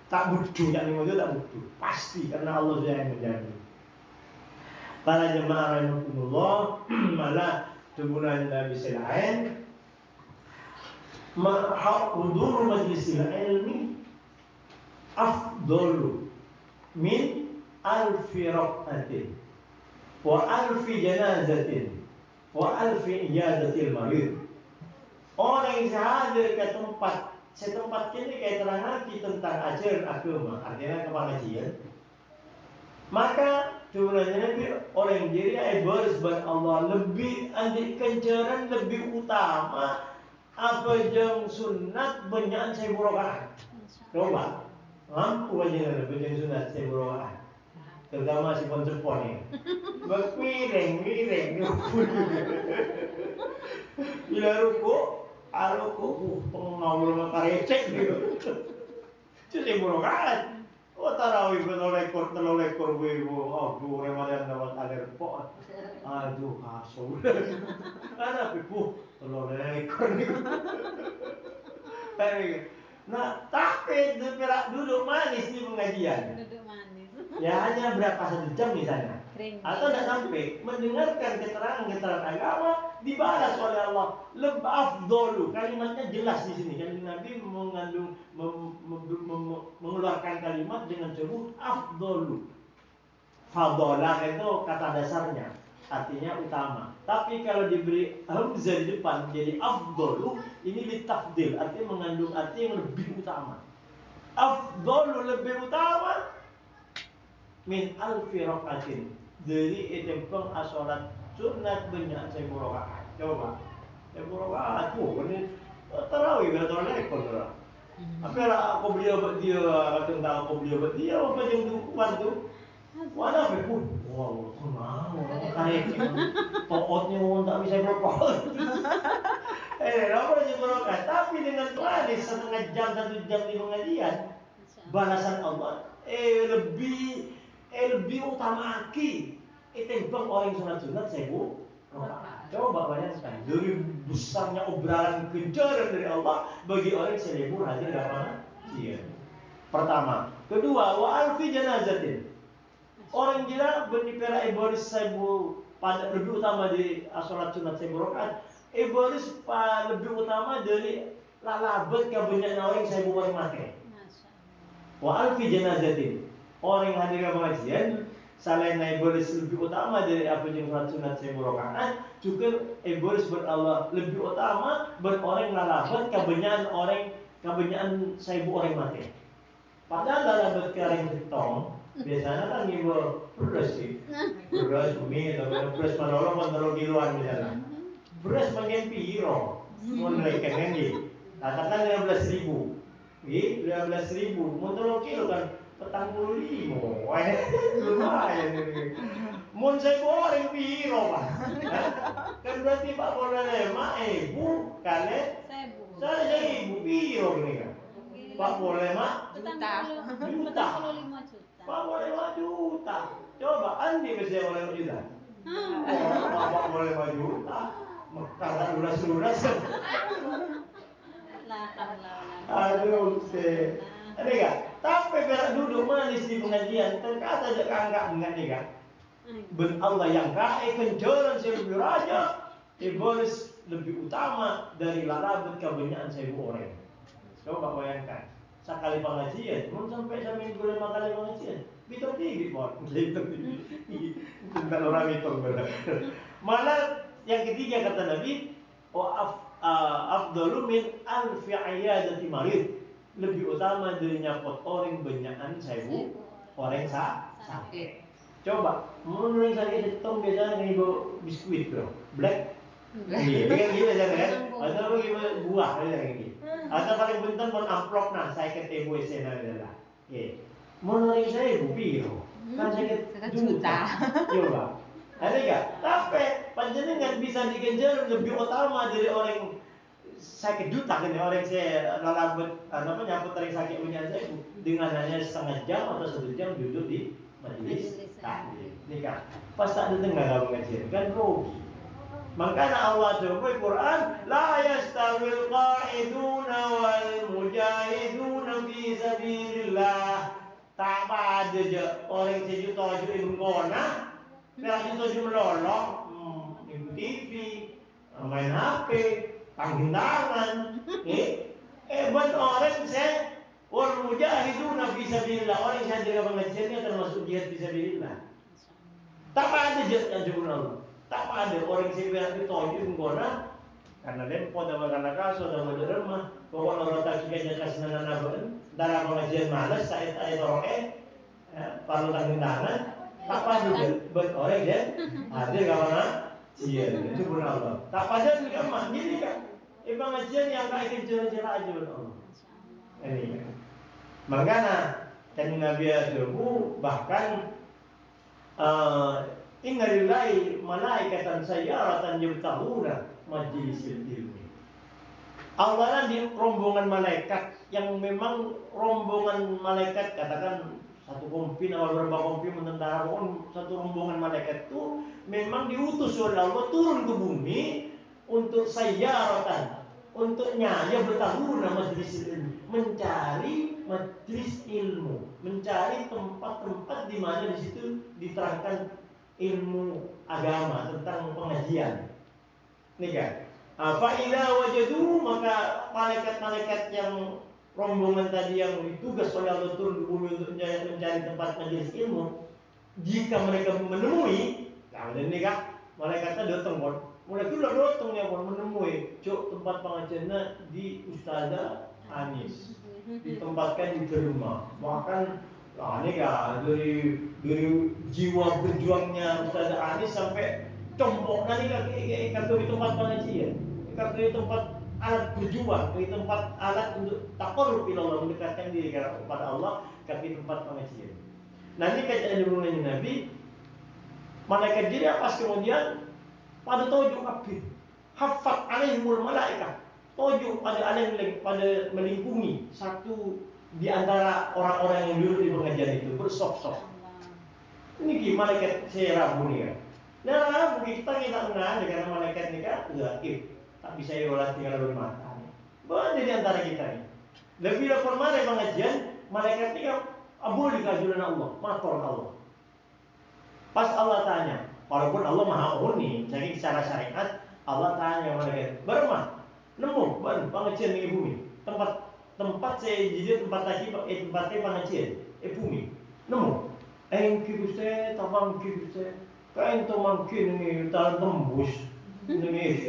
tak butuh yang ini tak butuh pasti karena Allah yang menjamin. Para jemaah rahimakumullah, malah tubuhan Nabi selain hudur majlis ilmi afdalu min alfi raqatin wa alfi janazatin Wa alfi iyadatil marid. Orang yang hadir ke setempat kini kayak terang tentang ajaran agama, artinya kepengajian. Maka sebenarnya orang jadi baris ber Allah lebih anjir kencaran lebih utama apa yang sunat banyak saya burokan. Coba, mampu aja lebih yang sunat saya burokan. Terutama si poncepon ini. Berpiring. Bila ruku, pengawal mata recek gitu. Itu saya burokan. Oh tarawih telur ekor wibu, aduh remadan dapat alir pot, aduh kasur, ada pipu telur ekor ni. Nah tapi duduk manis di pengajian. Duduk manis. Ya hanya berapa 1 jam di sana, atau tidak sampai mendengarkan keterangan agama dibalas oleh Allah. Lebih afdolu, kalimatnya jelas di sini. Kan Nabi mengandung mengeluarkan kalimat dengan sebut afdolu. Fadolah itu kata dasarnya, artinya utama. Tapi kalau diberi hamzah di depan jadi afdolu, ini litafdil, artinya mengandung arti yang lebih utama. Afdolu lebih utama min alfi raqatin, dari itempeng asolat sunat banyak saya rakaat. Coba saya rakaat tuh ini tarawih berapa ekor lah. Apa lah aku beli obat dia, tentang aku beli obat dia apa yang tu kuat tu. Wala apa pun. Wow, kenal. Kayak pokoknya orang tak bisa berapa. Apa yang rakaat? Tapi dengan tulis 1 jam 1 jam di pengajian, balasan Allah lebih utama lagi. Itembang orang sunat sewu. Coba bayangkan dari besarnya obrolan kejaran dari Allah bagi orang yang hadir dalam dia. Pertama, kedua, wa alfi janazatin. Orang gila bernipera ibaris sewu pada lebih utama di sholat sunat sewu rakaat. Ibaris lebih utama dari lalabat kebanyakan orang sewu orang mati. Wa alfi janazatin. Orang yang hadir ke pengajian selain ibaris lebih utama dari apa yang sunat sewu rakaat, juga ibaris Allah lebih utama berorang lalabat kebanyakan sewu orang mati. Padahal lalabat kereng getong biasanya kan ibu beras sih, beras mie atau beras manolong kontrol kiloan misalnya. Beras makin piro, mau naikkan kan gitu. Katakan 15.000, 15.000, mau 3 kilo kan. 45, lumayan ini. Mun saya goreng piro pak? Kan berarti Pak boleh 5.000 kali 1.000 piro ini kan? Pak boleh juta. Pak boleh 5 juta. Coba Andi mesti boleh 5 juta. Pak boleh 5 juta. Kata lunas. Aduh, ada enggak? Tapi berak duduk manis di pengajian, terkata aja kanggak enggak nih kan? Ben Allah yang kaya kencaran seribu raja, ibaris lebih utama dari lalabat kebanyakan 1.000 orang. Coba bayangkan, sekali pengajian, mau sampai minggu 5 kali pengajian, bitor tinggi pot, tentang orang itu benar. Malah yang ketiga kata Nabi, afdalu min alfi iyadati marid. Lebih utama dari nyapot orang banyakan 1.000 orang sakit. Coba, menurut saya ditong biasanya ibu biskuit bro, black. Iya, kan gitu aja kan? Atau bagaimana buah aja gitu. Atau paling penting pun amplop nah saya ke ibu esena adalah. Menurut saya ibu piro, kan saya ke juta. Coba, ada nggak? Tapi panjenengan bisa dikejar lebih utama dari orang sakit juta kan orang saya lalabat nyambut dari sakit punya saya dengan hanya setengah jam atau 1 jam duduk di majelis taklim. Ini kan pas tak dengar kalau ngajar kan rugi. Makanya Allah coba Quran la yastawil qa'iduna wal mujahiduna fi sabilillah. Tak ada je orang sejuta ibu ngona, berarti tujuh melolong, ibu TV, main HP, tanggung tangan, ban orang saya wal mujahiduna fi sabilillah, orang yang hadir ke pengajiannya termasuk jihad fi sabilillah. Tak ada jihad yang Allah. Tak ada orang sibuk itu tojung gona karena dempot atau karena kaso atau ada remah. Pokoknya orang tak kaya kasih nana darah pengajian malas saya orang perlu tangan tak pada berorek ya ada kawan cian itu pun Allah tak pada juga mah jadi kan pengajian yang kayak kecil-kecil aja betul Allah ini kan makanya kan Nabi Adamu bahkan inna lillahi malaikatan sayyaratan yabtahuna majlisil ilmi. Awalan di rombongan malaikat yang memang rombongan malaikat katakan satu kompi atau beberapa kompi mententara satu rombongan malaikat itu memang diutus oleh Allah turun ke bumi untuk sayyaratan untuk nyaya bertahuna majlis ilmu mencari majlis ilmu mencari tempat-tempat di mana di situ diterangkan ilmu agama tentang pengajian nih kan fa'ila wajadu maka malaikat-malaikat yang rombongan tadi yang ditugas oleh Allah turun ke bumi untuk mencari tempat majelis ilmu jika mereka menemui nah ini kan malaikatnya datang kan mulai itu lah datangnya kan menemui tempat pengajiannya di Ustazah Anis ditempatkan di rumah bahkan ini kan dari jiwa berjuangnya Ustazah Anis sampai compok nanti kan di tempat pengajian kan di tempat alat berjuang di tempat alat untuk taqarrub ila Allah mendekatkan diri kepada Allah di tempat pengajian. Nanti kajian hubungannya Nabi malaikat dia pas kemudian pada tojuk abid hafat alaihimul malaikat tojuk pada melingkungi satu di antara orang-orang yang dulu di pengajian itu bersop-sop. Ini malaikat serah bunia. Nah, begitu kita mengenal karena malaikat ini kan gaib, tak bisa diolah tinggal di mata. Banyak di antara kita ini. Lebih lapor mana pengajian, malaikat ini kan boleh kajulan Allah, mator Allah. Pas Allah tanya, walaupun Allah maha uni, jadi secara syariat Allah tanya malaikat, bermah, nemu, pengajian di bumi, tempat saya jadi tempat lagi, tempatnya pengajian, bumi, nemu. Engki Gusti, tawang ki Gusti. Kain to mungkin ini tahan tembus ini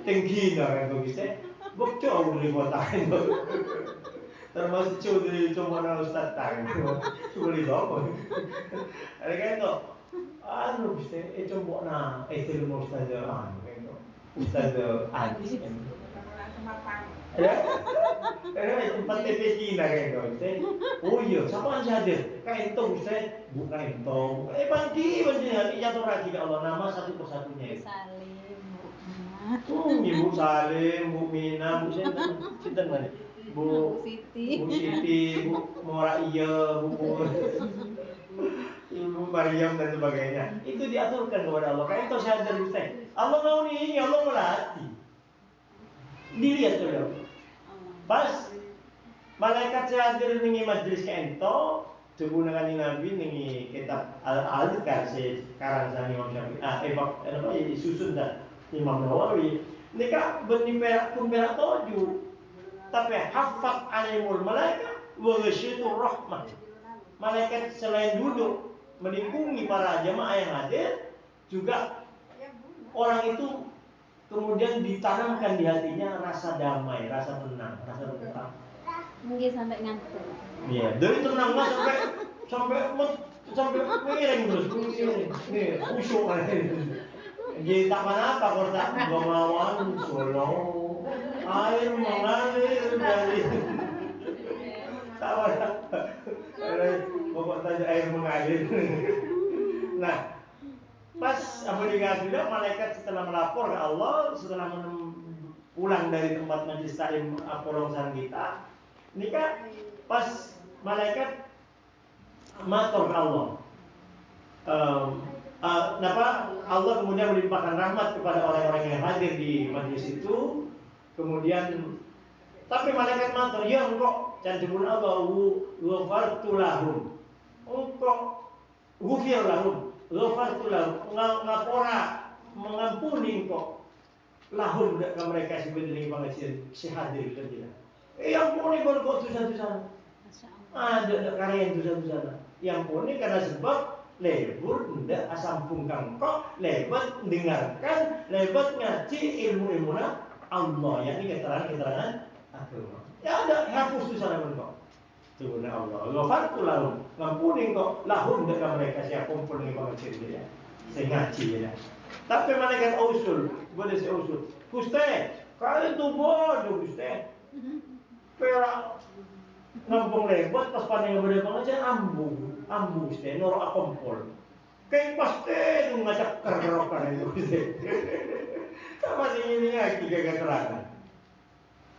tinggi dah kan Gusti. Bok jauh dari kota itu. Termasuk jauh dari cuma Ustaz tang. Boleh dong. Ada kan to. Anu Gusti, coba na ilmu Ustaz kan to. Ustaz Adis kan. Ya. Tempat TPK lah kan Gusti. Oh iya, siapa yang hadir? Kain to Gusti. Bukan itu, bangki nanti jatuh lagi ke Allah nama satu persatunya. Salim, Ibu Salim, Bu Mina, Bu Sinten mana? Bu Siti, Bu Moraia, Ibu Maryam dan sebagainya. Itu diaturkan kepada Allah. Kayak itu sadar Ustaz. Allah mau ini, Allah melatih. Dilihat saudara. Pas malaikat hadir ning majelis kaento Tubuh dengan Nabi ini kitab Al-Adhkar sekarang sana Imam Syafi'i susun dah Imam Nawawi ini kan benih pun perak toju tapi hafat alimul malaikat wa ghasyitur rahmah malaikat selain duduk melingkungi para jamaah yang hadir juga orang itu kemudian ditanamkan di hatinya rasa damai, rasa tenang, rasa tentram. Mungkin sampai ngantuk. Iya, dari tenang lah sampai miring terus, nih usyuk aja. Jadi tak apa kalau tak gamawan solo, air mengalir dari tawa. Bapak tanya air mengalir. Nah, pas Amerika juga malaikat setelah melapor ke Allah, setelah pulang dari tempat majelis taklim Apolongsan kita. Ini kan pas malaikat matur Allah. Allah kemudian melimpahkan rahmat kepada orang-orang yang hadir di majelis itu. Kemudian tapi malaikat matur, ya engkau canjibun Allah ghafartu lahum. Engkau ghufir lahum, ghafartu lahum. Ngapora mengampuni engkau lahum ke mereka sebenarnya pengajian si hadir kerja. Yang pun kalau kau susah-susah ada karya yang susah-susah. Yang pun karena sebab lebur ndak asampung kangkok, lebat dengarkan, lebat ngaji ilmu Allah, yakni keterangan agama. Ya ada hapus di sana kok. Tuhan Allah, ghafartu lahum, ngampuni kok lahum dekat mereka siapa kumpul di pengajian dia. Saya ngaji ya. Tapi malaikat usul, boleh saya usul. Gusti, kalian tuh bodoh Gusti. Perak ngampung lebat pas pandai pada pengajian ambu Gusti, norok akumpul. Kayak pasti itu ngajak kerokan itu Gusti. Sama sih ini lagi gak terangan.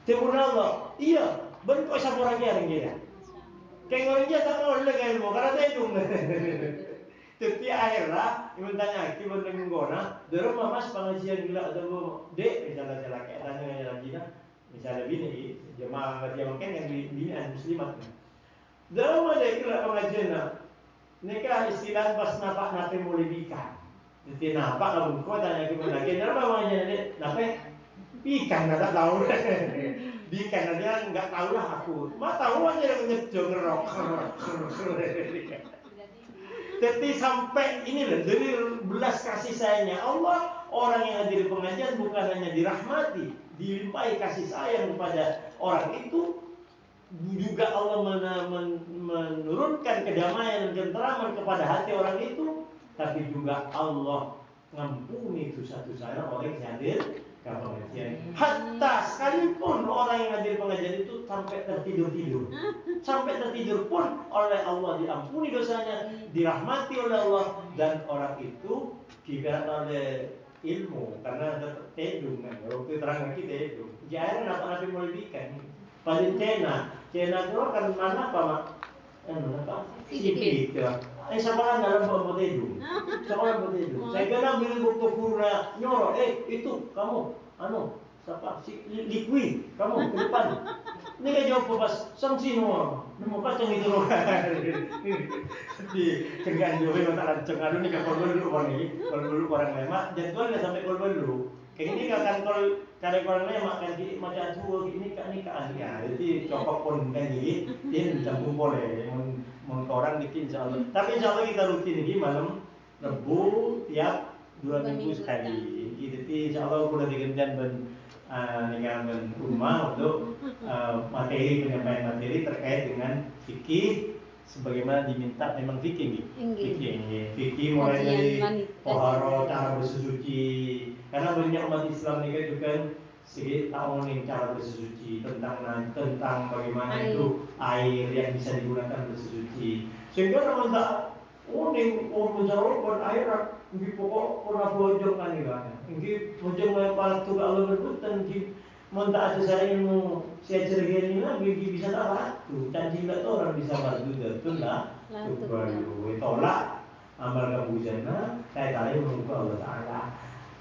Tuhan Allah, iya, bentuk sama orang yang dia. Kayak orang dia tak mau lagi ilmu karena saya dong. Tapi akhirnya, ibu tanya, ibu menggona, dorong mamas pengajian gila atau dek misalnya saya laki tanya lagi nah, misalnya bini jemaah ngaji makan yang binaan muslimat. Dorong ada gila pengajian nah, nikah istilah pas napak nape mulai bika. Jadi napak kamu kau tanya ibu lagi, kenapa pengajian dek? Nape? Ikan nggak tahu. Di Kanada nggak tahu lah aku. Mak tahu aja yang nyejo ngerok. Jadi sampai ini loh dari belas kasih sayangnya Allah, orang yang hadir pengajian bukan hanya dirahmati, dilimpahi kasih sayang kepada orang itu, juga Allah menurunkan kedamaian dan ketenteraman kepada hati orang itu, tapi juga Allah ngampuni dosa-dosa orang yang hadir ke pengajian. Hatta sekalipun orang yang hadir pengajian itu sampai tertidur, sampai tertidur pun oleh Allah diampuni dosanya, dirahmati oleh Allah, dan orang itu diberikan oleh ilmu karena tertedung kan. Waktu terang kita itu, jangan apa-apa mulai bikin. Pada Cina itu kan mana apa mak? Sipit ya. Sama dalam botedung. Sama botedung. Saya kira bilang bukti pura nyorok. Itu kamu, siapa? Si Likwi, kamu ke depan. Ini kan jawab pas sanksi semua. Nemu kacang itu loh. Di cenggan jauh yang tak lanceng. Aduh ni kalau dulu orang ini, kalau dulu orang lemak. Jadwal nggak sampai kalau dulu. Kayak ini kan kalau cara orang lemak kan macam tua ini kan ya. Jadi cocok pun kan jadi ini campur boleh. Orang bikin insyaallah. Tapi insyaallah kita rutin ini malam Rebu tiap 2 minggu sekali. Jadi insyaallah boleh digendan dengan rumah untuk materi penyampaian materi terkait dengan fikih sebagaimana diminta memang fikih fikih mulai dari toharo, cara bersuci, karena banyak umat Islam ini juga sedikit tahu nih cara bersuci tentang bagaimana itu air yang bisa digunakan bersuci, sehingga orang tak ning menjauhkan air di pokok pernah bojong kan ini kan ini bojong lepas tu kalau berputar di mentah ada saya ilmu saya ceritakan ini bisa tak batu dan jika orang bisa batu betul lah baru tolak amal kabujana saya tarik menunggu Allah Taala.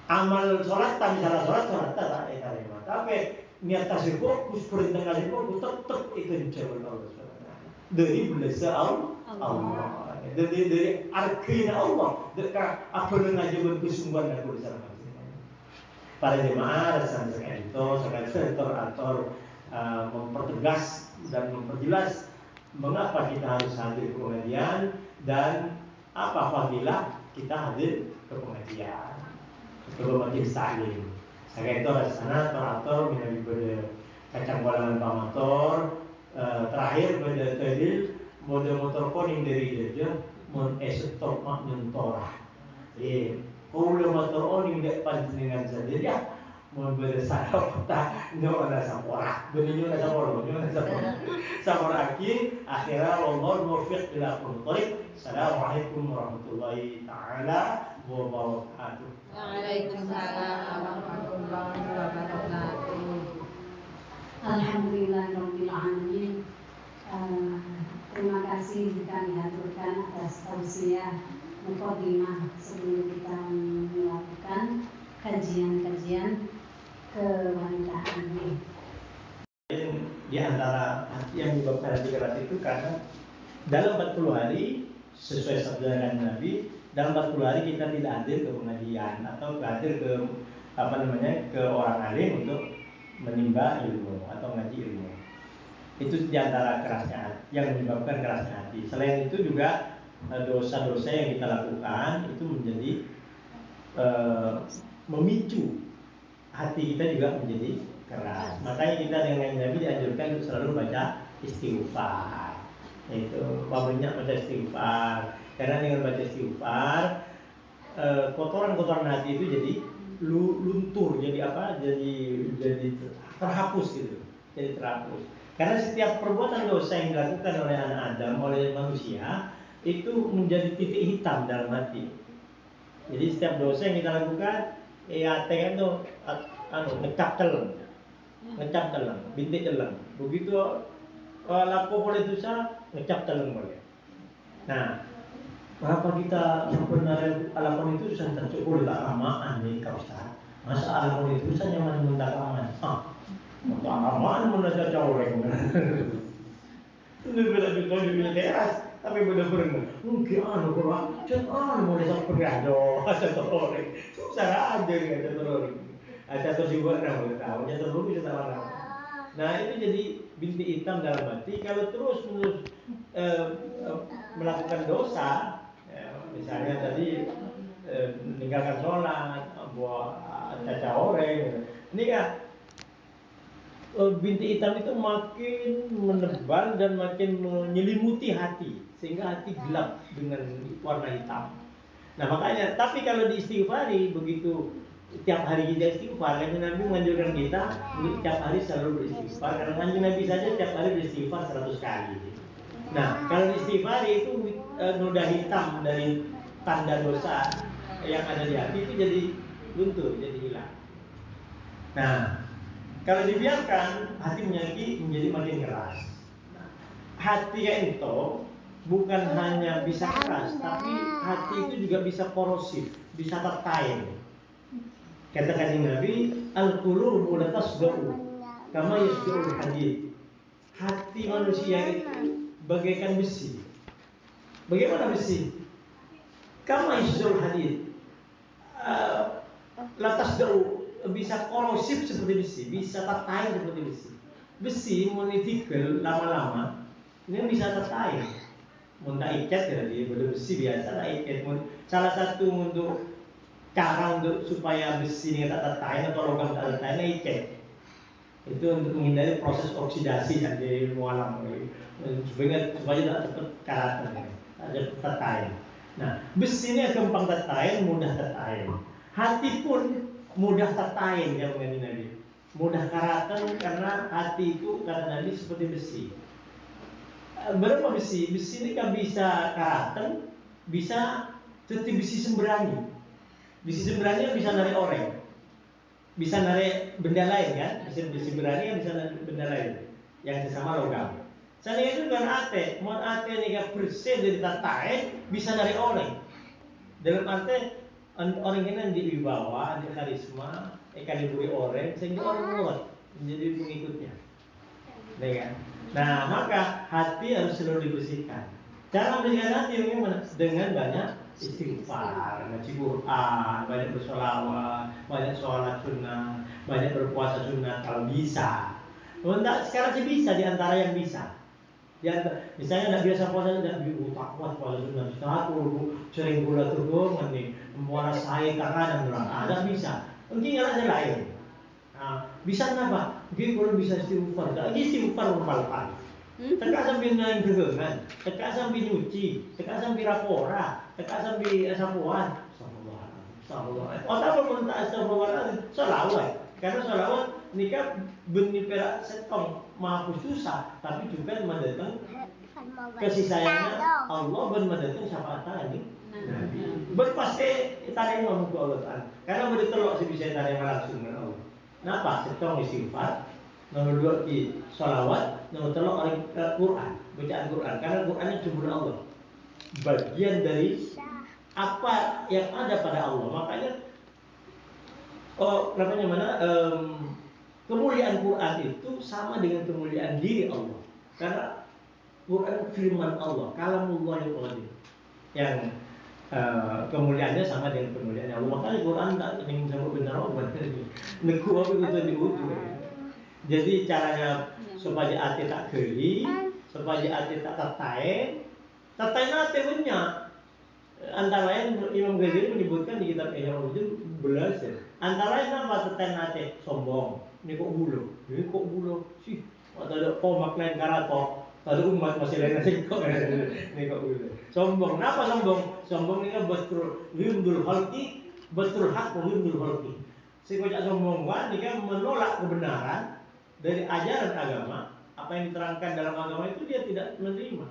Amal sholat tak misalnya sholat tak terima, tapi niat tasbih fokus perintah kasih fokus tetap itu jauh Allah Subhanahu dari belas Allah dari arkain Allah dekat apa dengan jawaban kesungguhan aku di sana. Para jemaah dan sekalian atur mempertegas dan memperjelas mengapa kita harus hadir ke pengajian dan apa fadilah kita hadir ke pengajian. Kedua majelis taklim. Saya itu sana teratur menjadi pada kacang balangan pamator terakhir pada tadil mode motor koning dari dia mon estok mak mentorah. Kalau motor koning dek panjenengan saja ya mon bersarap tak nyo ada sampora. Beninyo ada sampora. Sampora lagi akhirnya Allah muwaffiq ila qulqarik. Assalamualaikum warahmatullahi taala wabarakatuh. Waalaikumsalam warahmatullahi wabarakatuh. Alhamdulillahirabbil alamin. Terima kasih kami haturkan atas tausiah mukadimah sebelum kita melakukan kajian-kajian kewanitaan ini. Di antara yang menyebabkan hati keras itu karena dalam 40 hari sesuai sabda Nabi, dalam 40 hari kita tidak hadir ke pengajian atau hadir ke orang alim untuk menimba ilmu atau ngaji ilmu. Itu di antara kerasnya yang menyebabkan kerasnya hati. Selain itu juga dosa-dosa yang kita lakukan itu menjadi memicu hati kita juga menjadi keras. Makanya kita dengan Nabi dianjurkan untuk selalu baca istighfar. Itu banyak baca istighfar. Karena dengan baca istighfar kotoran-kotoran hati itu jadi luntur, jadi apa? Jadi terhapus gitu. Jadi terhapus. Karena setiap perbuatan dosa yang dilakukan oleh anak Adam, oleh manusia, itu menjadi titik hitam dalam hati. Jadi setiap dosa yang kita lakukan, tengah itu ngecap telang, bintik telang. Begitu laku boleh dosa, ngecap telang boleh. Nah, berapa kita sebenarnya alapan itu sudah tercukup tak lamaan nih kau Ustaz. Masa alapan itu saya nyaman mendakaman. Untuk alaman mendadak coreng. Itu beda juga di teras. Tapi benar-benar mungkin kurang jangan mau desa penggado ada teroreng susah aja nih ada teroreng ada juga orang tahu ada teroreng bisa tahu. Nah itu jadi bintik hitam dalam hati kalau terus menerus melakukan dosa misalnya tadi meninggalkan sholat buat caca oreng ini kan bintik hitam itu makin menebal dan makin menyelimuti hati sehingga hati gelap dengan warna hitam. Nah makanya, tapi kalau diistighfari begitu tiap hari kita istighfar, karena Nabi menganjurkan kita untuk tiap hari selalu beristighfar. Karena kanjeng Nabi saja tiap hari beristighfar 100 kali. Nah kalau istighfari itu noda hitam dari tanda dosa yang ada di hati itu jadi luntur, jadi hilang. Nah kalau dibiarkan hati menjadi makin keras. Nah, hati kayak itu bukan hanya bisa keras, tapi hati itu juga bisa korosif, bisa tertahan. Kata kanjeng Nabi, al-qulubu la tasda'u kama yasda'ul hadid. Hati manusia itu bagaikan besi. Bagaimana besi? Kama yasda'ul hadid. La tasda'u bisa korosif seperti besi, bisa tertahan seperti besi. Besi monitikel lama-lama ini bisa tertahan. Muntah ikat jadi besi biasa lah ikat. Salah satu untuk cara untuk supaya besi ini tak tertahan atau logam tak tertahan ikat. Itu untuk menghindari proses oksidasi yang di ilmu alam supaya tak cepat karat ada tertahan. Nah besi ini gampang tertahan, mudah tertahan. Hati pun mudah tertahan ya Nabi. Mudah karatan karena hati itu kata Nabi seperti besi. Berapa besi? Besi ini kan bisa karatan, bisa seperti besi sembrani. Besi sembrani bisa narik orang, bisa narik benda lain kan? Besi sembrani kan bisa narik benda lain yang sesama logam. Saya itu kan ate, mau ate ini kan bersih dari tatain bisa narik orang. Dalam arti orang ini di wibawa, di karisma, diberi orang sehingga orang kuat menjadi pengikutnya. Kan? Nah maka hati harus selalu dibersihkan. Cara membersihkan hati bagaimana? Dengan banyak istighfar, ngaji Quran, banyak bersolawat, banyak sholat sunnah, banyak berpuasa sunnah kalau bisa. Sekarang sih bisa di antara yang bisa. Misalnya tidak biasa puasa, tidak tak kuat puasa sunnah. Aku sering gula turun nih, muara saya kadang ada bisa. Mungkin yang lain. Nah, bisa kenapa? Mungkin kalau bisa istighfar, lagi istighfar berkali-kali. Teka sambil naik gegengan, teka sambil nyuci, teka sambil rapora, teka sambil sapuan. Astagfirullah. Otak pun tak astagfirullah, salawat. Karena salawat nikah benih perak setong maha susah, tapi juga mendatang kasih sayangnya Allah dan mendatang syafaat Nabi. Berpasti tarik ngomong ke Allah Ta'ala. Karena bertelok sih bisa tarik langsung dengan Allah. Kenapa? Setong istighfar, nomor 2 di sholawat, nomor 3 orang Quran, bacaan Quran. Karena Quran itu cuma Allah, bagian dari apa yang ada pada Allah. Makanya, kemuliaan Quran itu sama dengan kemuliaan diri Allah. Karena Quran firman Allah, kalamullah yang kemuliaannya sama dengan kemuliaan Allah. Makanya Quran tak ingin sama benar Allah. Neku apa itu diutuh. Jadi caranya supaya hati tak geli, supaya hati tak tertarik, Tatai nate punya. Antara lain Imam Ghazali menyebutkan di kitab Ihya Ulumuddin belajar. Antara lain apa tatai nate? Sombong. Ini kok bulo sih. Ada komak lain karato. Ada umat masih lain nasi kok. Ini kok bulo. Sombong. Kenapa sombong? Sombong ini betul yundul halqi, betul hak yundul halqi. Si kocak sombong kan dia menolak kebenaran dari ajaran agama. Apa yang diterangkan dalam agama itu dia tidak menerima.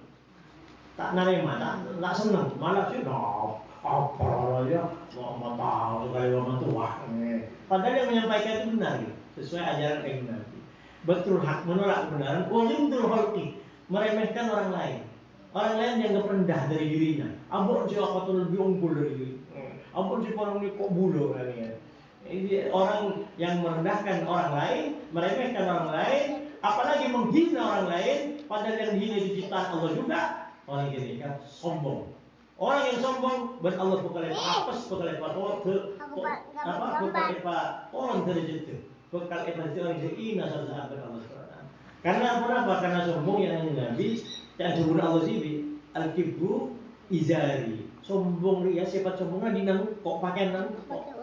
Tak nerima, tak senang, malah sih apa ya, mau tahu sekali orang tua. Padahal yang menyampaikan itu benar gitu, sesuai ajaran yang benar. Betul hak menolak kebenaran, walimtul halqi, meremehkan orang lain yang rendah dari dirinya. Abon siapa tuh lebih unggul dari diri. Abon siapa orang ini kok bulo katanya. Ini orang yang merendahkan orang lain, meremehkan orang lain, apalagi menghina orang lain, padahal yang dihina diciptakan Allah juga. Orang ini kan sombong. Orang yang sombong Allah bukan apes, bukan orang terjatuh, bukan orang ina sahabat Allah SWT. Karena apa? Karena sombong yang Nabi yang disebut Allah sini al-kibru izari. Sombong dia sifat sombongnya dinang kok pakai nang kok.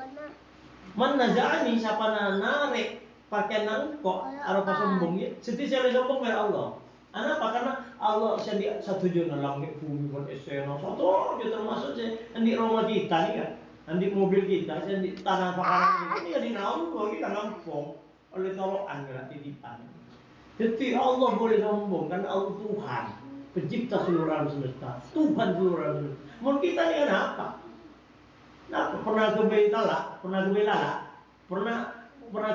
Mana jani siapa narik pakai nang kok arah sombongnya. Setiap sombong kepada Allah. Kenapa? Karena Allah satu juta langit bumi pun eseno satu juta termasuk di rumah kita nih kan, di mobil kita, di tanah pakaran ini ya dinampung kita nampung oleh tolokan ya titipan. Jadi Allah boleh sombong karena Allah Tuhan, pencipta seluruh alam semesta, Tuhan seluruh alam semesta. Mau kita ini kan apa? Nah, pernah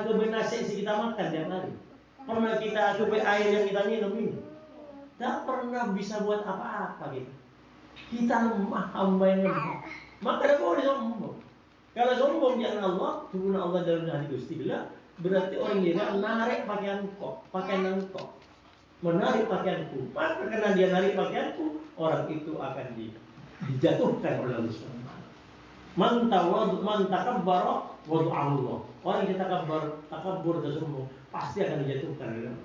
ke nasi kita makan tiap hari. Pernah kita coba air yang kita minum ini. Tak pernah bisa buat apa-apa gitu. Kita lemah, hamba yang lemah. Maka tidak boleh sombong. Kalau sombong jangan Allah, turun Allah dalam hati Gusti Allah, berarti orang dia narik pakaian kok, menarik pakaianku. Maka karena dia narik pakaianku, orang itu akan dijatuhkan oleh Allah SWT. Man takabbara wad'allah. Orang yang takabur dan sombong pasti akan dijatuhkan.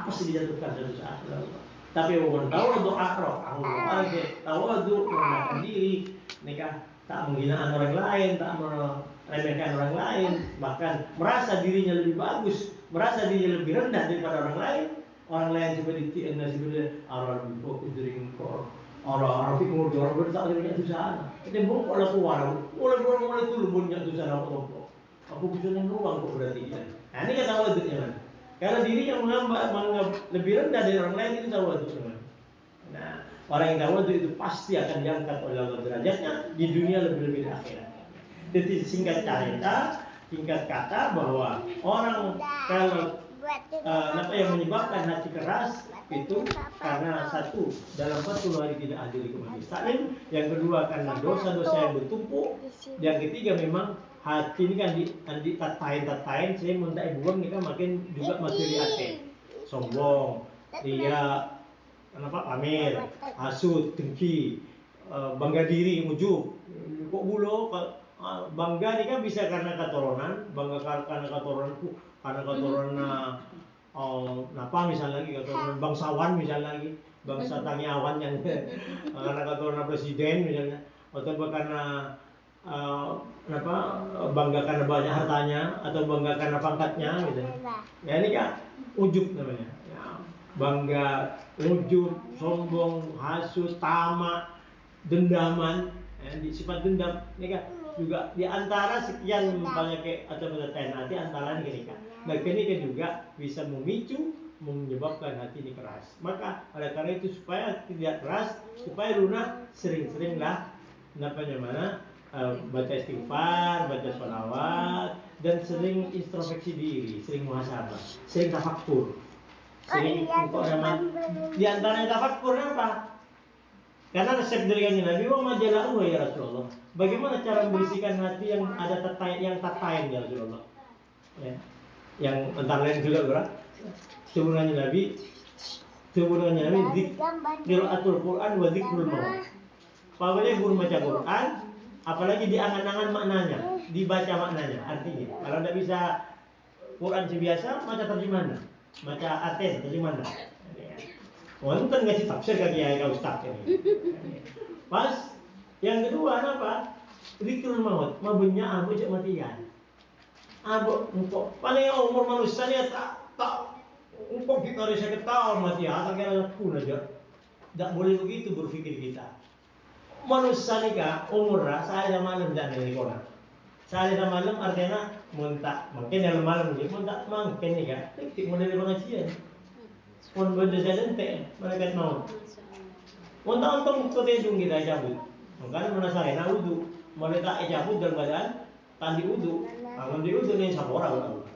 Pasti dijatuhkan suatu saat oleh Allah. Tapi orang tawadhu akhra Allah. Orang yang tawadhu merendahkan diri, nikah tak menghinaan orang lain, tak meremehkan orang lain, bahkan merasa dirinya lebih bagus, merasa dirinya lebih rendah daripada orang lain. Orang lain seperti seperti orang lebih fokus dari engkau. Orang fikir orang bertak banyak dosa. Kita bongkok lah keluar. Mulai dulu banyak dosa apa. Aku bisa nengruang kok berarti ya. Nah ini kan tawadhunya kan. Karena dirinya menganggap lebih rendah dari orang lain itu tawadhu. Nah orang yang tawadhu itu pasti akan diangkat oleh Allah derajatnya di dunia lebih-lebih di akhirat. Jadi singkat kata bahwa orang kalau apa yang menyebabkan hati keras itu karena satu dalam 40 hari tidak hadir di majelis taklim, yang kedua karena dosa-dosa yang bertumpuk, yang ketiga memang hati ini kan ditatain saya minta buang ini kan makin juga materi hati, sombong, dia pamer, hasut, dengki, bangga diri, ujub, kok bulo, bangga ini kan bisa karena keturunan, bangga karena keturunanku, karena keturunan apa misalnya lagi keturunan bangsawan misalnya lagi, bangsa Tangyawan yang karena keturunan presiden misalnya, atau karena bangga karena banyak hartanya atau bangga karena pangkatnya gitu. Ya ini kan ujub namanya. Ya, bangga, ujub, sombong, hasut, tamak, dendaman, sifat dendam ini kan juga di antara sekian banyak atau nanti antara ini kan. Nah ini kan juga bisa memicu menyebabkan hati ini keras. Maka oleh karena itu supaya tidak keras, supaya lunak, sering-seringlah baca istighfar, baca sholawat, dan sering introspeksi diri, sering muhasabah, sering tafakkur, sering di antara tafakkur apa? Karena resep dari Nabi wa majalahu ya Rasulullah. Bagaimana cara membersihkan hati yang ada tatain ya Rasulullah? Ya. Yang antara lain juga berat. Turunannya Nabi, qiraatul Quran wa dzikrul maut. Apabila guru baca Quran, apalagi diangan-angan maknanya, dibaca maknanya, artinya. Kalau tidak bisa Quran sebiasa, baca terjemahan, baca aten terjemahan. Wonten ngasih tafsir ke kiai ka ustaz ini. Pas yang kedua apa? Dzikrul maut, mabunya abu cek matian. Abu engkau paling umur manusia ni tak engkau kita harus ketahuan mati atau kira pun aja. Tak boleh begitu berpikir kita. Manusia ni kah umurnya saya malam jangan dari kona. Saya malam artinya muntak, mungkin dalam malam ni muntak mungkin ni kah. Tik model pengajian. Pun benda jalan teh malaikat maut. Untung kau tedung kita cabut. Makanya mana saya nak wudu, malaikat cabut dalam badan, tandi wudu, mandi wudu ni sapora wudu.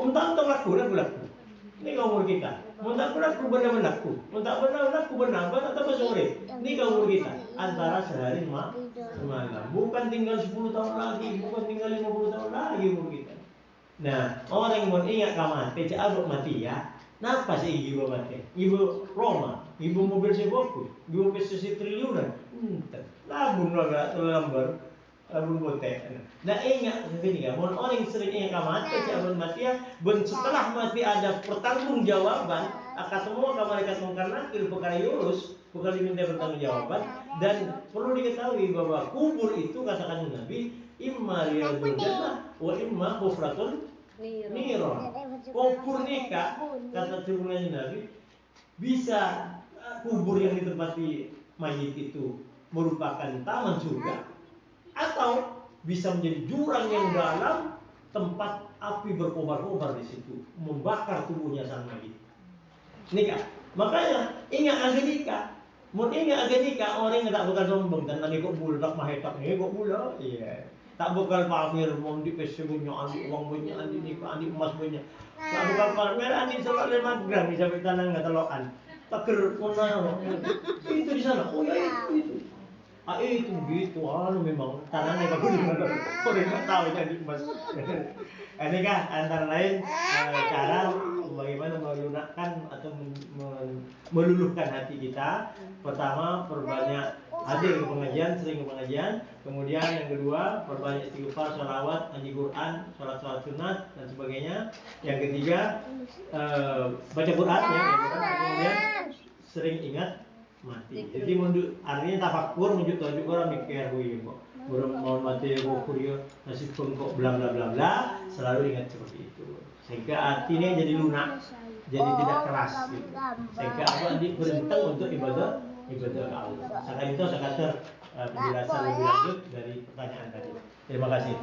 Untung laku. Ini kau umur kita. Untung laku benar laku. Untung benar laku benar atau besore. Ini kau umur kita. Antara sehari semalam. Bukan tinggal 10 tahun lagi, bukan tinggal 50 tahun lagi umur kita. Nah, orang yang mau ingat kamate, cak mati ya. Napa sih ibu mati? Ibu Roma, ibu mobil sebuku, ibu bisnis triliunan. Labun agak terlambat, labun botek. Nah ingat begini ya, orang yang sering ingat mati, cak mati ya. Setelah mati ada pertanggungjawaban. Akan semua malaikat mungkar nakir perkara yurus, bukan diminta pertanggungjawaban. Dan perlu diketahui bahwa kubur itu katakan Nabi, imma riyadul jannah wa imma hufratul niron. Kubur nikah kata turunannya Nabi bisa kubur yang ditempati mayit itu merupakan taman surga atau bisa menjadi jurang yang dalam tempat api berkobar-kobar di situ membakar tubuhnya sang mayit. Nikah. Makanya ingat agak nikah. Mun ingat agak nikah orang yang tak bakal sombong dan nanti kok budak mahetak ni kok budak. Iya. Tak bakal pamer mau di pesebunya andi uang punya andi nikah andi emas punya. Tak bakal pamer andi selok 5 gram di sampai tanah enggak telokan. Taker mana itu di sana. Oh ya itu. Itu begitu memang tanahnya bagus mana. Orang enggak tahu jadi emas. Ini kan antara lain cara bagaimana melunakkan atau meluluhkan hati kita. Pertama, perbanyak hadir ke pengajian, sering ke pengajian. Kemudian yang kedua, perbanyak istighfar, sholawat, ngaji Quran, sholat sunat dan sebagainya. Yang ketiga, baca Quran ya. Kemudian sering ingat mati. Jadi artinya tafakur menunjuk orang mikir kok. Mau mati bukur ya nasib pengkok bla bla bla bla, selalu ingat seperti itu. Sehingga hatinya jadi lunak, jadi tidak keras gitu. Sehingga apa berentang untuk ibadah ke Allah. Sekarang itu saya kata penjelasan lebih lanjut dari pertanyaan tadi. Terima kasih.